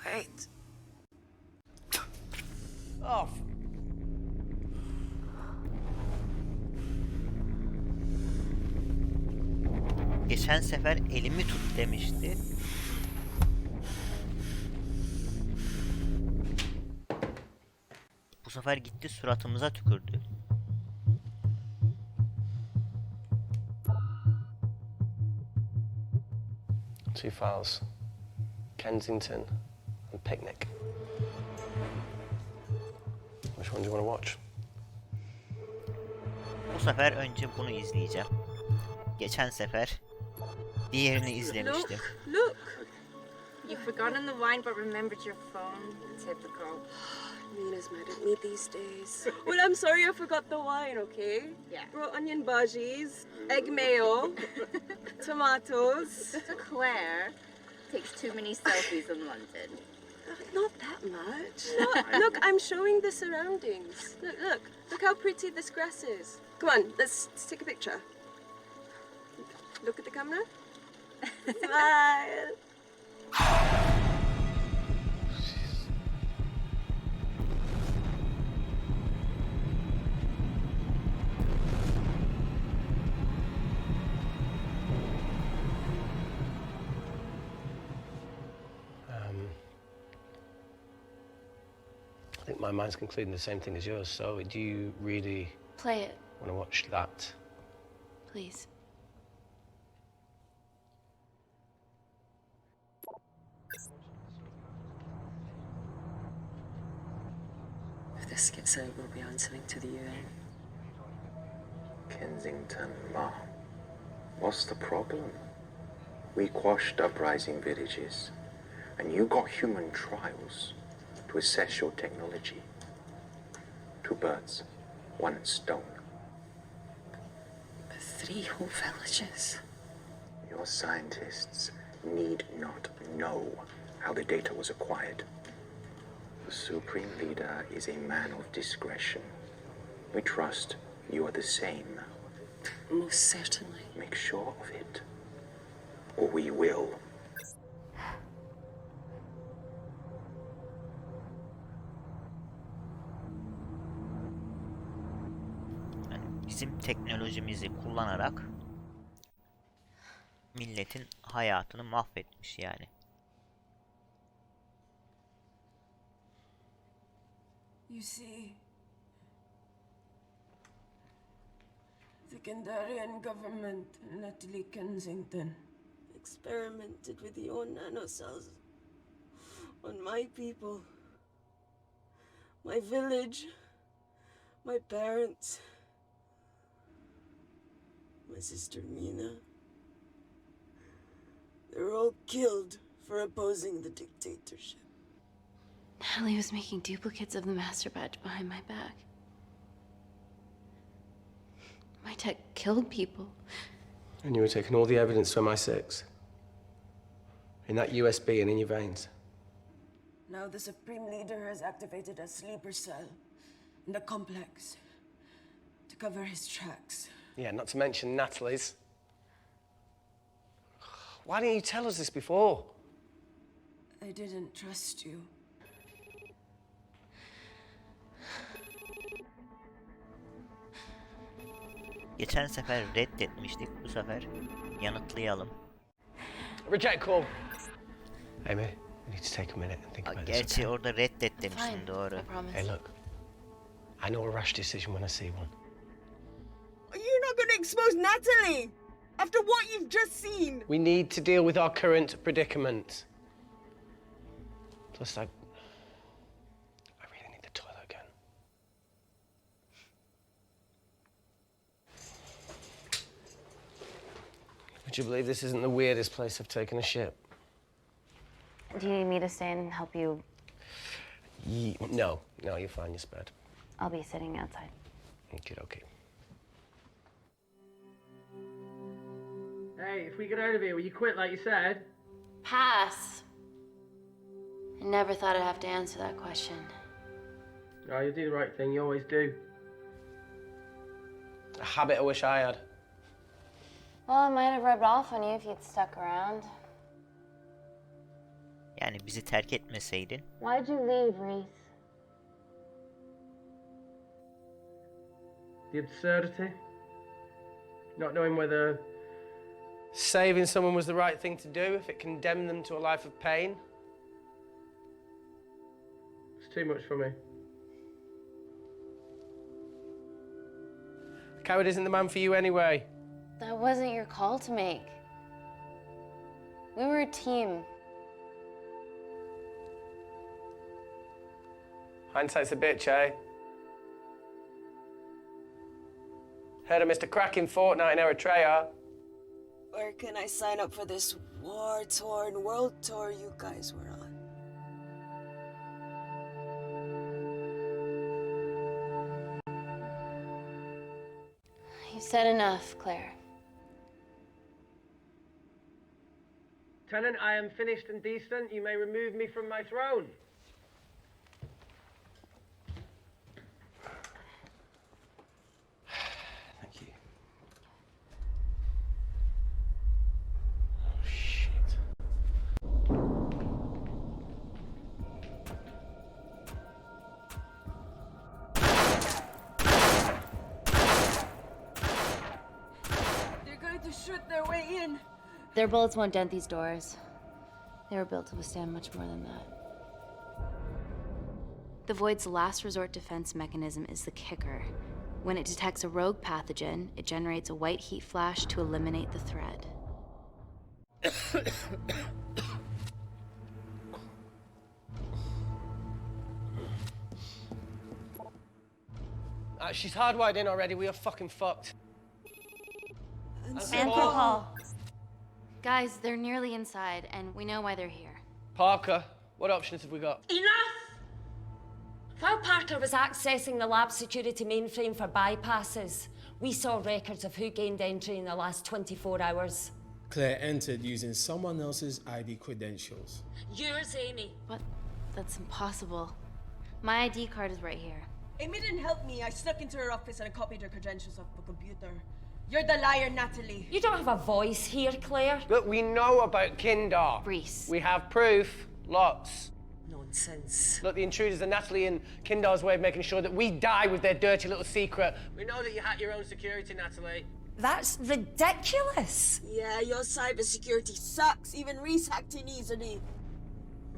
Wait. Oh. Geçen sefer elimi tut demişti. Bu sefer gitti suratımıza tükürdü. Two files. Kensington and Picnic. Which one do you want to watch? Bu sefer önce bunu izleyeceğim. Geçen sefer diğerini izlemiştim. Look! You've forgotten the wine but remembered your phone. Typical. Mina's mad at me these days. Well, I'm sorry I forgot the wine, okay? Yeah. Brought onion bhajis, egg mayo, tomatoes. Claire takes too many selfies in London. Not that much. Look, I'm showing the surroundings. Look how pretty this grass is. Come on, let's take a picture. Look at the camera. Smile. I think my mind's concluding the same thing as yours, so do you really Play it, want to watch that? please. If this gets out, we'll be answering to the UN. Kensington, Ma. What's the problem? We quashed uprising villages, and you got human trials to assess your technology. Two birds, one stone. But 3 whole villages. Your scientists need not know how the data was acquired. The Supreme Leader is a man of discretion. We trust you are the same. Most certainly. Make sure of it, or we will. Bizim teknolojimizi kullanarak milletin hayatını mahvetmiş yani. You see, the Kandarian government and Natalie Kensington experimented with your nanocells on my people, my village, my parents, my sister Mina. They were all killed for opposing the dictatorship. Natalie was making duplicates of the master badge behind my back. My tech killed people. And you were taking all the evidence from MI6? In that USB and in your veins? Now the Supreme Leader has activated a sleeper cell in the complex to cover his tracks. Yeah, not to mention Natalie's. Why didn't you tell us this before? I didn't trust you. Geçen sefer reddetmiştik, bu sefer yanıtlayalım. Reject call. Amy, we need to take a minute and think about this. Gerçi orada reddet demiştin, doğru. Hey, look. I know a rash decision when I see one. You're not going to expose Natalie after what you've just seen. We need to deal with our current predicament. Plus, I really need the toilet again. Would you believe this isn't the weirdest place I've taken a shit? Do you need me to stay and help you? No, you're fine, you're spared. I'll be sitting outside. Okay. Hey, if we get out of here, will you quit like you said? Pass. I never thought I'd have to answer that question. Oh, you do the right thing, you always do. A habit I wish I had. Well, it might have rubbed off on you if you'd stuck around. Yani bizi terk etmeseydin. Why'd you leave, Reese? The absurdity. Not knowing whether Saving someone was the right thing to do if it condemned them to a life of pain. it's too much for me. A coward isn't the man for you anyway. That wasn't your call to make. We were a team. Hindsight's a bitch, eh? Heard of Mr. Cracking Fortnite in Eritrea. Where can I sign up for this war-torn world tour you guys were on? You've said enough, Claire. Tenant, I am finished and decent. You may remove me from my throne. Thank you. Oh, shit. They're going to shoot their way in. Their bullets won't dent these doors. They were built to withstand much more than that. The Void's last resort defense mechanism is the kicker. When it detects a rogue pathogen, it generates a white heat flash to eliminate the threat. She's hardwired in already. We are fucking fucked. And Paul. Guys, they're nearly inside, and we know why they're here. Parker, what options have we got? Enough! While Parker was accessing the lab security mainframe for bypasses, we saw records of who gained entry in the last 24 hours. Claire entered using someone else's ID credentials. Yours, Amy. What? That's impossible. My ID card is right here. Amy didn't help me. I snuck into her office and I copied her credentials off the computer. You're the liar, Natalie. You don't have a voice here, Claire. Look, we know about Kindar. Reese. We have proof. Lots. Nonsense. Look, the intruders are Natalie and Kindar's way of making sure that we die with their dirty little secret. We know that you hack your own security, Natalie. That's ridiculous. Yeah, your cybersecurity sucks. Even Reese hacked in easily.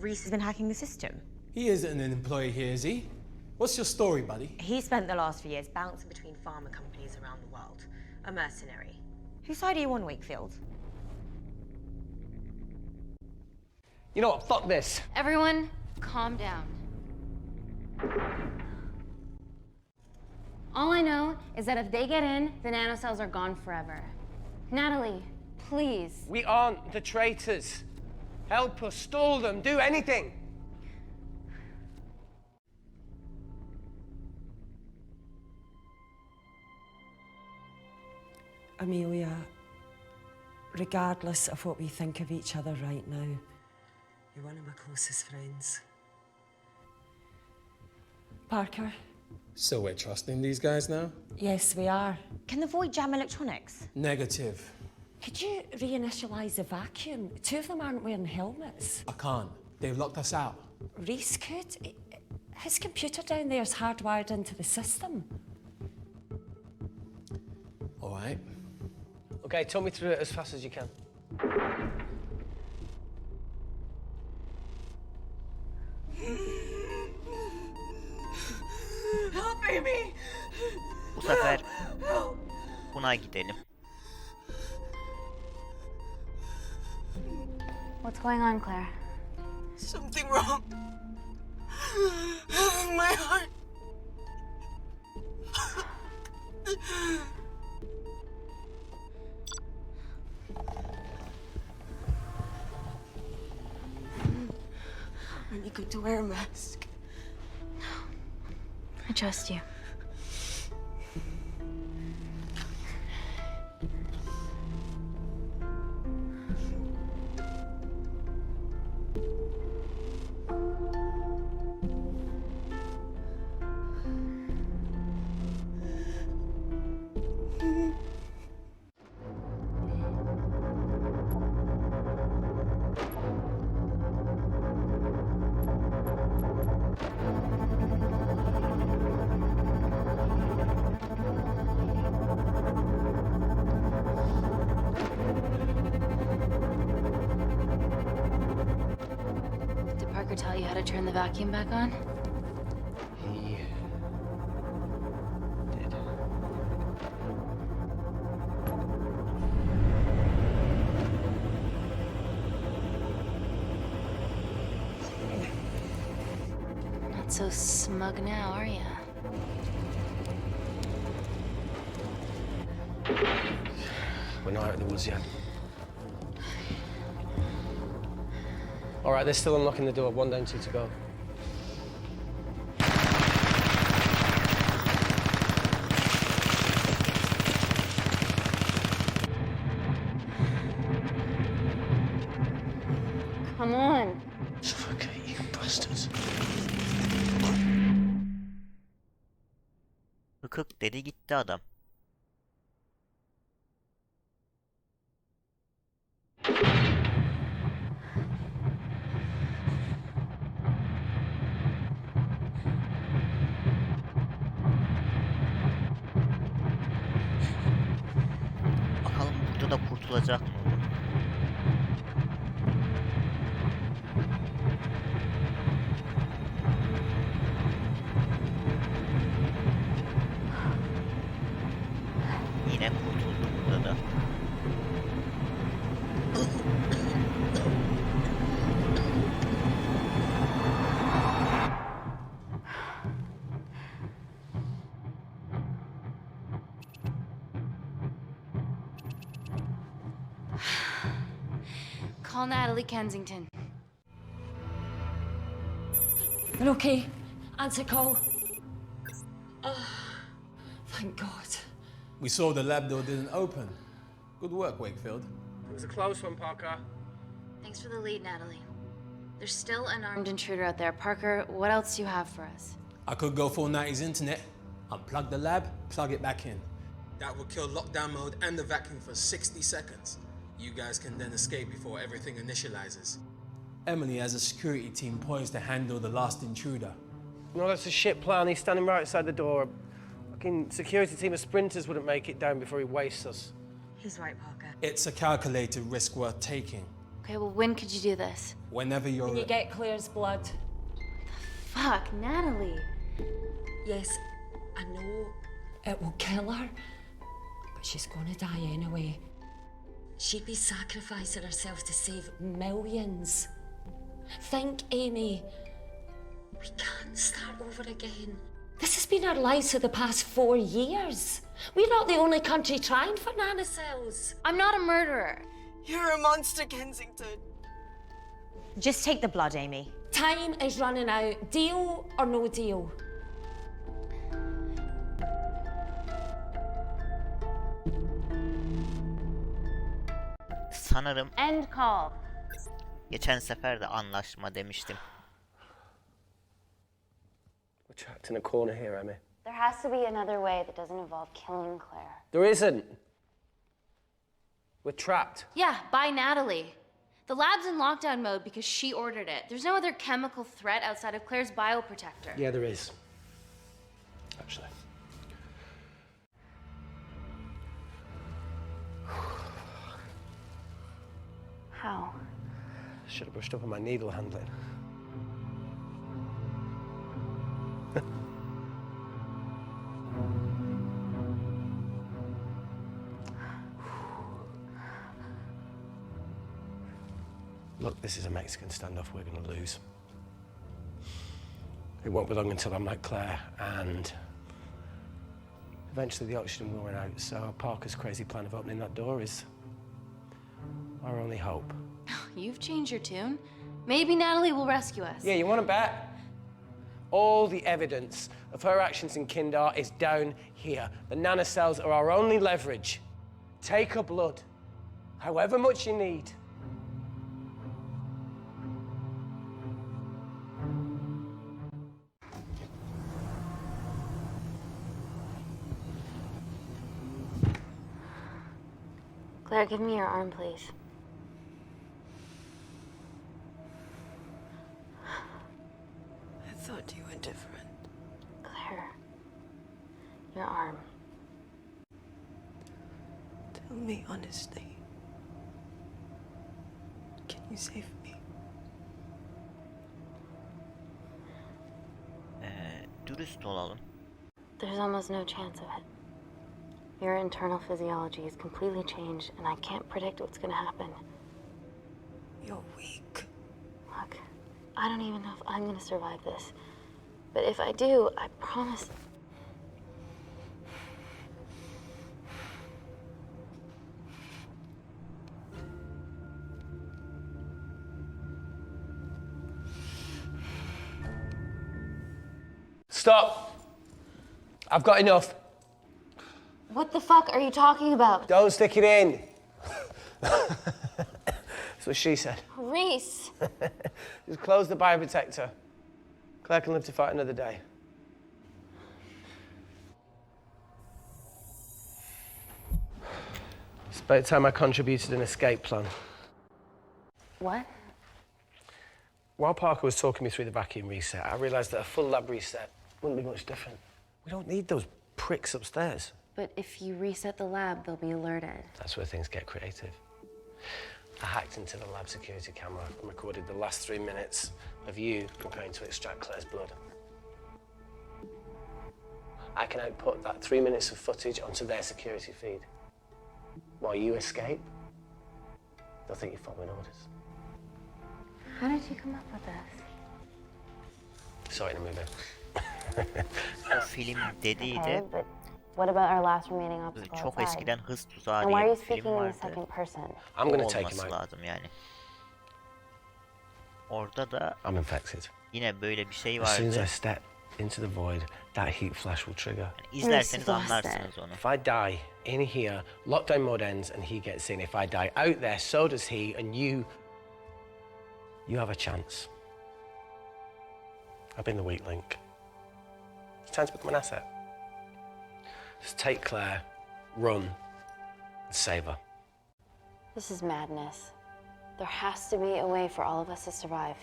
Reese has been hacking the system. He isn't an employee here, is he? What's your story, buddy? He spent the last few years bouncing between pharma companies around the world. A mercenary. Whose side are you on, Wakefield? You know what? Fuck this. Everyone, calm down. All I know is that if they get in, the nanocells are gone forever. Natalie, please. We aren't the traitors. Help us, stall them, do anything. Amelia, regardless of what we think of each other right now, you're one of my closest friends. Parker? So we're trusting these guys now? Yes, we are. Can the Void jam electronics? Negative. Could you reinitialize the vacuum? Two of them aren't wearing helmets. I can't. They've locked us out. Reese could. His computer down there is hardwired into the system. All right. Okay, talk me through it as fast as you can. Help, Amy! Bu sefer buna gidelim. What's going on, Claire? Something wrong. My heart. going to wear a mask. I trust you. Did Parker tell you how to turn the vacuum back on? He did. Not so smug now, are you? We're not out of the woods yet. All right, they're still unlocking the door. 1 down, 2 to go. Come on. Suffocate, you bastards. Hıkık dedi gitti adam. Bakalım burada da kurtulacak mı? Yine kurtuldu burada da. Call Natalie Kensington. We're okay. Answer call. Oh, thank God. We saw the lab door didn't open. Good work, Wakefield. It was a close one, Parker. Thanks for the lead, Natalie. There's still an armed intruder out there. Parker, what else do you have for us? I could go full 90s internet, unplug the lab, plug it back in. That would kill lockdown mode and the vacuum for 60 seconds. You guys can then escape before everything initializes. Emily has a security team poised to handle the last intruder. No, that's a shit plan. He's standing right outside the door. A fucking security team of sprinters wouldn't make it down before he wastes us. He's right, Parker. It's a calculated risk worth taking. Okay, well, when could you do this? Whenever you're... When you get Claire's blood. Fuck, Natalie. Yes, I know it will kill her, but she's gonna die anyway. She'd be sacrificing herself to save millions. Think, Amy. We can't start over again. This has been our lives for the past 4 years. We're not the only country trying for nanocells. I'm not a murderer. You're a monster, Kensington. Just take the blood, Amy. Time is running out. Deal or no deal? Sanırım End call. geçen sefer de anlaşma demiştim. We're trapped in a corner here, Emmy. There has to be another way that doesn't involve killing Claire. There isn't. We're trapped. Yeah, by Natalie. The lab's in lockdown mode because she ordered it. There's no other chemical threat outside of Claire's bioprotector. Yeah, there is. Actually. How? Should have brushed up on my needle handling. Look, this is a Mexican standoff we're going to lose. It won't be long until I'm like Claire, and eventually the oxygen will run out, so Parker's crazy plan of opening that door is our only hope. You've changed your tune. Maybe Natalie will rescue us. Yeah, you want to bet? All the evidence of her actions in Kindar is down here. The nanocells are our only leverage. Take her blood, however much you need. Claire, give me your arm, please. I thought you were different. Claire, your arm. Tell me honestly. Can you save me? Dürüst olalım. There's almost no chance of it. Your internal physiology is completely changed, and I can't predict what's gonna happen. You're weak. Look, I don't even know if I'm gonna survive this. But if I do, I promise... Stop! I've got enough. What the fuck are you talking about? Don't stick it in. That's what she said. Reese! Just close the bioprotector. Claire can live to fight another day. It's about time I contributed an escape plan. What? While Parker was talking me through the vacuum reset, I realised that a full lab reset wouldn't be much different. We don't need those pricks upstairs. But if you reset the lab, they'll be alerted. That's where things get creative. I hacked into the lab security camera and recorded the last 3 minutes of you preparing to extract Claire's blood. I can output that 3 minutes of footage onto their security feed. While you escape, they'll think you're following orders. How did you come up with this? Saw it in a movie. O film dediydi. Okay, but what about our last remaining obstacle Çok outside? eskiden Hız Tuzağı And diye why are bir you film speaking in the vardı. second person? I'm gonna O take him olması out. lazım yani. Orada da I'm infected. yine böyle bir şey As soon as I vardı. step into the void, that heat flash will trigger. İzlerseniz anlarsınız onu. If I die in here, lockdown mode ends and he gets in. If I die out there, so does he, and you have a chance. I've been the weak link. It's time to become an asset. Just take Claire, run, and save her. This is madness. There has to be a way for all of us to survive.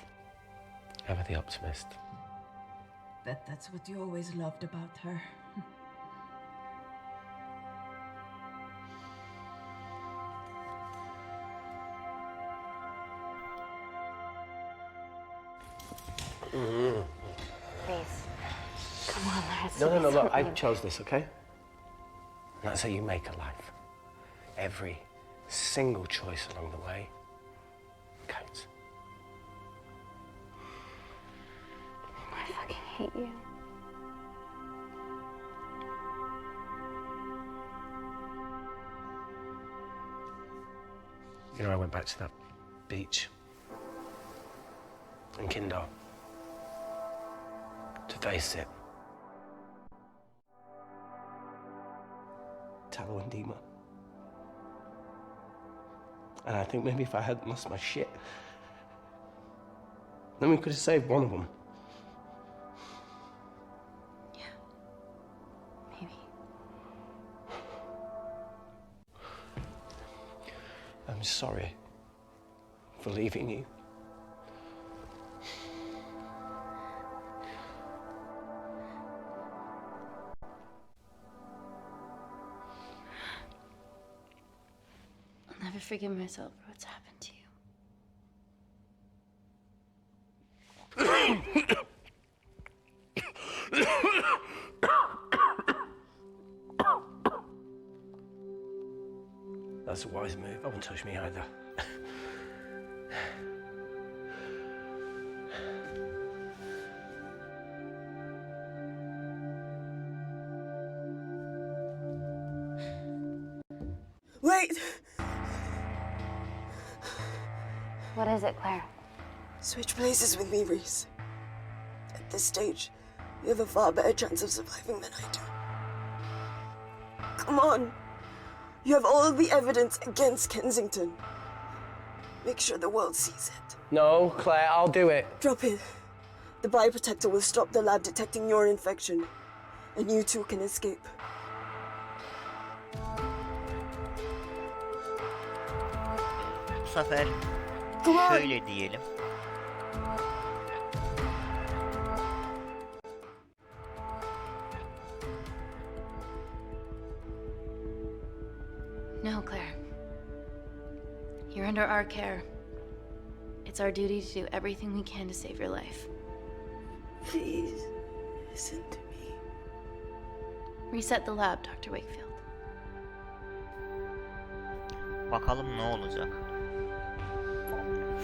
Ever the optimist. Bet that's what you always loved about her. Please. Come on, there has to No, be look, I something. chose this, okay? And that's how you make a life. Every single choice along the way counts. I fucking hate you. You know, I went back to that beach in Kindar to face it. Tallow and Dima. And I think maybe if I hadn't lost my shit, then we could have saved one of them. Maybe. I'm sorry for leaving you. I'll never forgive myself for what's happened to you. That's a wise move. I won't touch me either. Wait! What is it, Claire? Switch places with me, Reese. At this stage, you have a far better chance of surviving than I do. Come on. You have all the evidence against Kensington. Make sure the world sees it. No, Claire, I'll do it. Drop it. The bioprotector will stop the lab detecting your infection. And you two can escape. Bu sefer şöyle diyelim. No, Claire. You're under our care. It's our duty to do everything we can to save your life. Please, listen to me. Reset the lab, Dr. Wakefield. Bakalım ne olacak.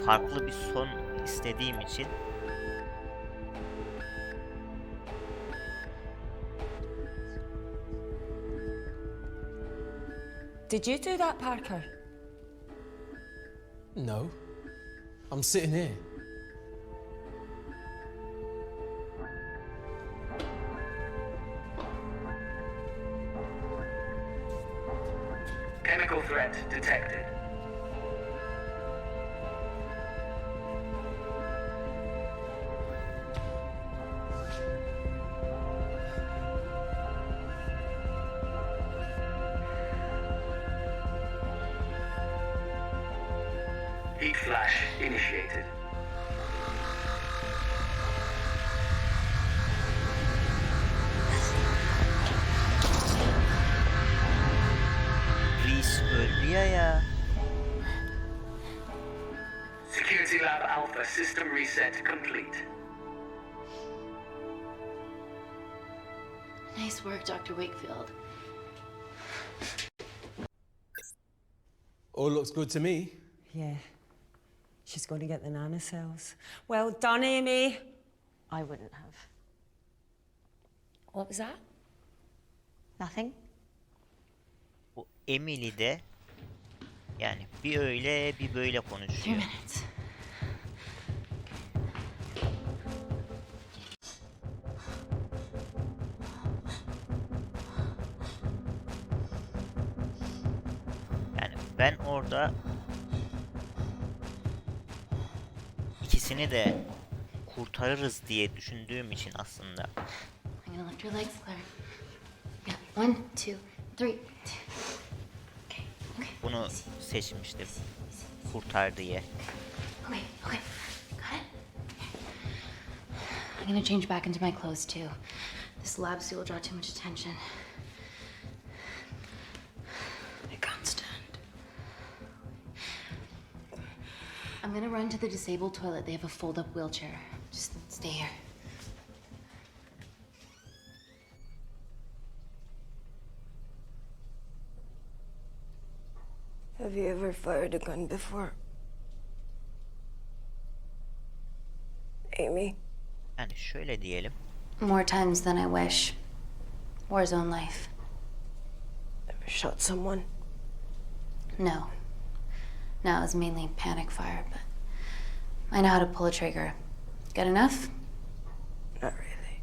Farklı bir son istediğim için Did you do that, Parker? No. I'm sitting here. Chemical threat detected. Heat flash initiated. Reese öldü ya. Security Lab Alpha system reset complete. Nice work, Dr. Wakefield. All looks good to me. Yeah. She's going to get the nanocells. Well done, Amy. I wouldn't have. What was that? Nothing. Bu Emily de yani bir öyle bir böyle 2 konuşuyor. minutes. Yani ben orada ikisini de kurtarırız diye düşündüğüm için aslında I'm gonna lift your legs, Claire. Yeah, 1, 2, 3. Okay, okay. bunu seçmiştim. Kurtar diye. Okay, okay. Got it? I'm gonna change back into my clothes too. This lab suit will draw too much attention. I can't stand. I'm gonna run to the disabled toilet. They have a fold-up wheelchair. Just stay here. Have you ever fired a gun before? Amy? Yani şöyle diyelim. More times than I wish. Warzone life. Ever shot someone? No. No, it was mainly panic fire, but I know how to pull a trigger. Good enough? Not really.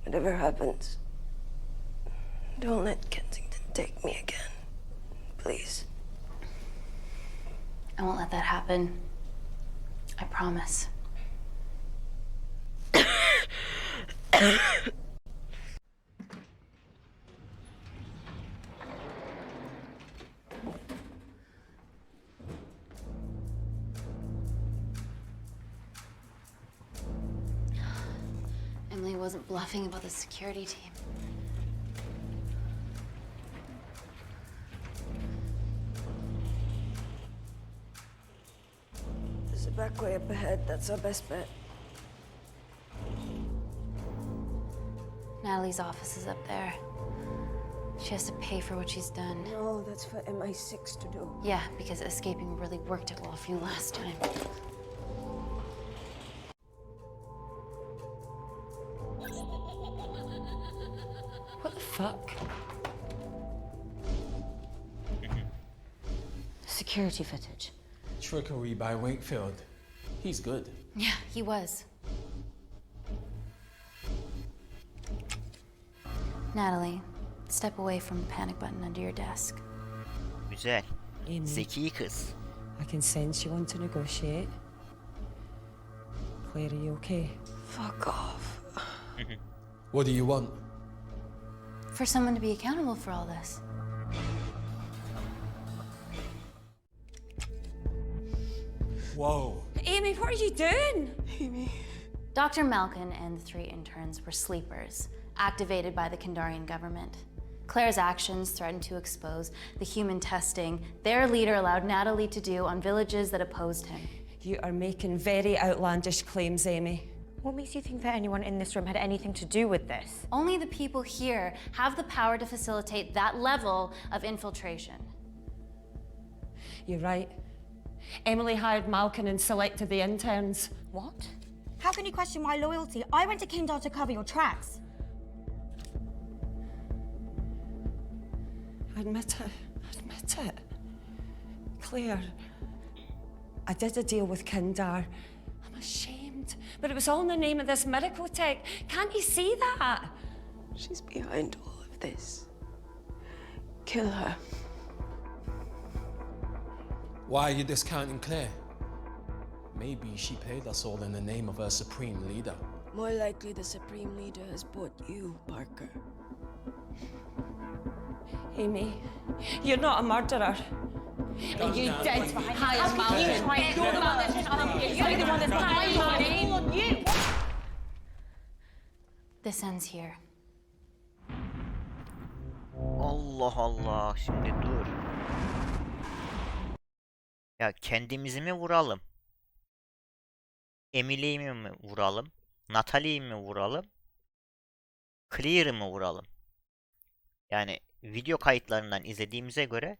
Whatever happens, don't let Kensington take me again. Please. I won't let that happen. I promise. Emily wasn't bluffing about the security team. There's a back way up ahead. That's our best bet. Natalie's office is up there. She has to pay for what she's done. No, that's for MI6 to do. Yeah, because escaping really worked it well for you last time. What the fuck? Security footage. trickery by Wakefield. He's good. Yeah, he was. Natalie, step away from the panic button under your desk. Güzel. Amy. Zeki kız. I can sense you want to negotiate. Claire, are you okay? Fuck off. What do you want? For someone to be accountable for all this. Whoa. Amy, what are you doing? Amy. Dr. Malkin and the 3 interns were sleepers, activated by the Kandarian government. Claire's actions threatened to expose the human testing their leader allowed Natalie to do on villages that opposed him. You are making very outlandish claims, Amy. What makes you think that anyone in this room had anything to do with this? Only the people here have the power to facilitate that level of infiltration. You're right. Emily hired Malkin and selected the interns. What? How can you question my loyalty? I went to Kindar to cover your tracks. Admit it. Admit it. Claire, I did a deal with Kindar. I'm ashamed, but it was all in the name of this miracle tech. Can't you see that? She's behind all of this. Kill her. Why are you discounting Claire? Maybe she played us all in the name of her supreme leader. More likely the Supreme Leader has bought you, Parker. Amy, you're not a murderer. You did hire Malkin. You're the one that's hired Malkin. This ends here. Allah Allah. Şimdi dur. Ya kendimizi mi vuralım? Emily'yi mi vuralım? Natalie'yi mi vuralım? Claire'ı mı vuralım? Yani video kayıtlarından izlediğimize göre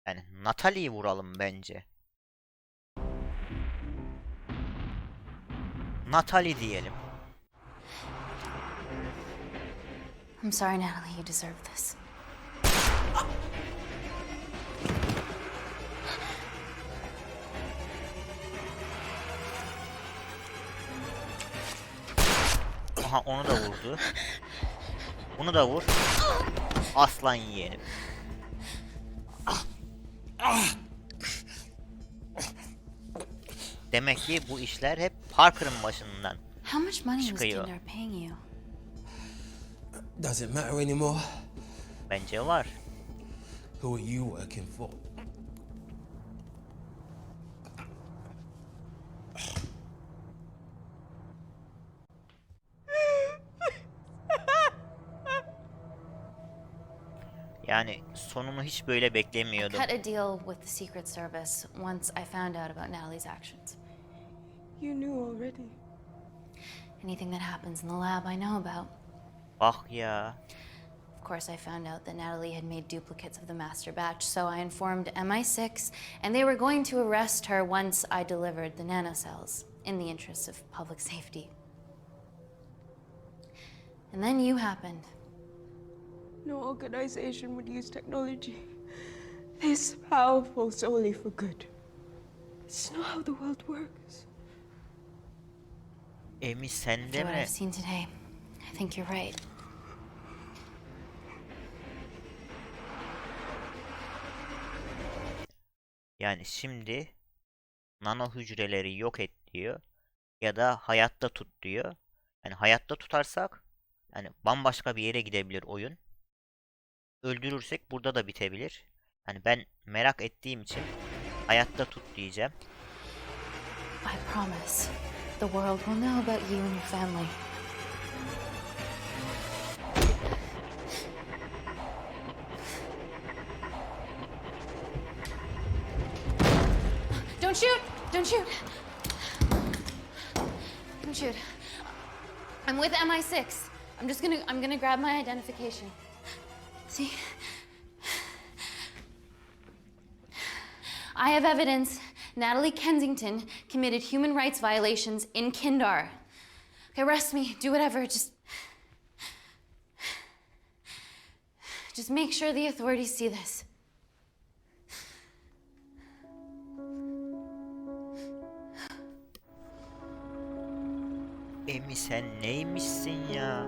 yani Natalie'yi vuralım bence. Natalie diyelim. I'm sorry, Natalie, you deserve this. Aha onu da vurdu. Bunu da vur. Aslan yeğenim. Demek ki bu işler hep Parker'ın başından How much money was çıkıyor. Kindar paying you? Does it matter anymore? Bence var. Who are you working for? Yani sonunu hiç böyle beklemiyordum. Cut a deal with the Secret Service once I found out about Natalie's actions. You knew already. Anything that happens in the lab I know about. Bak ya. Of course, I found out that Natalie had made duplicates of the master batch, so I informed MI6, and they were going to arrest her once I delivered the nanocells, in the interests of public safety. And then you happened. No organization would use technology this powerful solely for good. It's not how the world works. Emi sende After what mi? I've seen today, I think you're right. Yani şimdi nano hücreleri yok et diyor ya da hayatta tut diyor. Yani hayatta tutarsak yani bambaşka bir yere gidebilir oyun. Öldürürsek burada da bitebilir. Yani ben merak ettiğim için hayatta tut diyeceğim. I promise, the world will know about you and your family. Don't shoot! Don't shoot! Don't shoot. I'm with MI6. I'm gonna grab my identification. See? I have evidence Natalie Kensington committed human rights violations in Kindar. Okay, arrest me, do whatever, just make sure the authorities see this. neymişsin ya?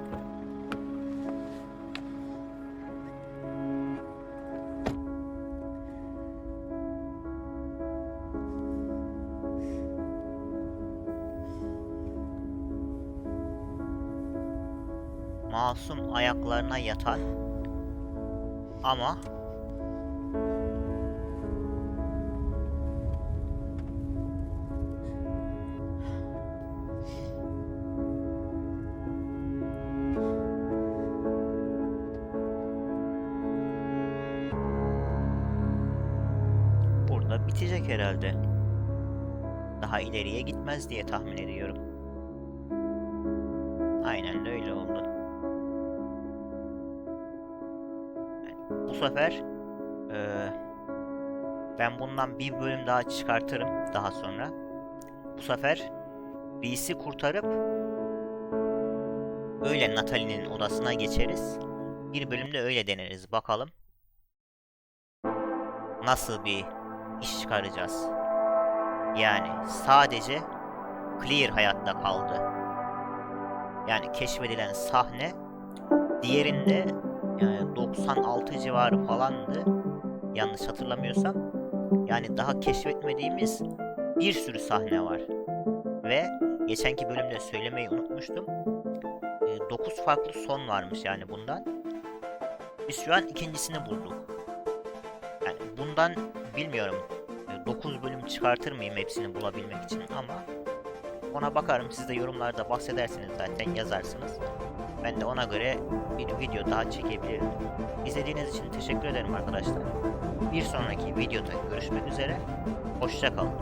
Masum ayaklarına yatan ama burada bitecek herhalde. Daha ileriye gitmez diye tahmin ediyorum. Aynen de öyle oldu. Bu sefer ben bundan bir bölüm daha çıkartırım daha sonra. Bu sefer Reese'i kurtarıp öyle Natalie'nin odasına geçeriz. Bir bölümde öyle deneriz. Bakalım nasıl bir iş çıkaracağız. Yani sadece Clear hayatta kaldı. Yani keşfedilen sahne, diğerinde yani 96 civarı falandı. Yanlış hatırlamıyorsam. Yani daha keşfetmediğimiz bir sürü sahne var. Ve geçenki bölümde söylemeyi unutmuştum. 9 farklı son varmış yani bundan. Biz şu an ikincisini bulduk. Yani bundan bilmiyorum 9 bölüm çıkartır mıyım hepsini bulabilmek için ama ona bakarım. Siz de yorumlarda bahsedersiniz zaten, yazarsınız. Ben de ona göre bir video daha çekebilirim. İzlediğiniz için teşekkür ederim arkadaşlar. Bir sonraki videoda görüşmek üzere. Hoşça kalın.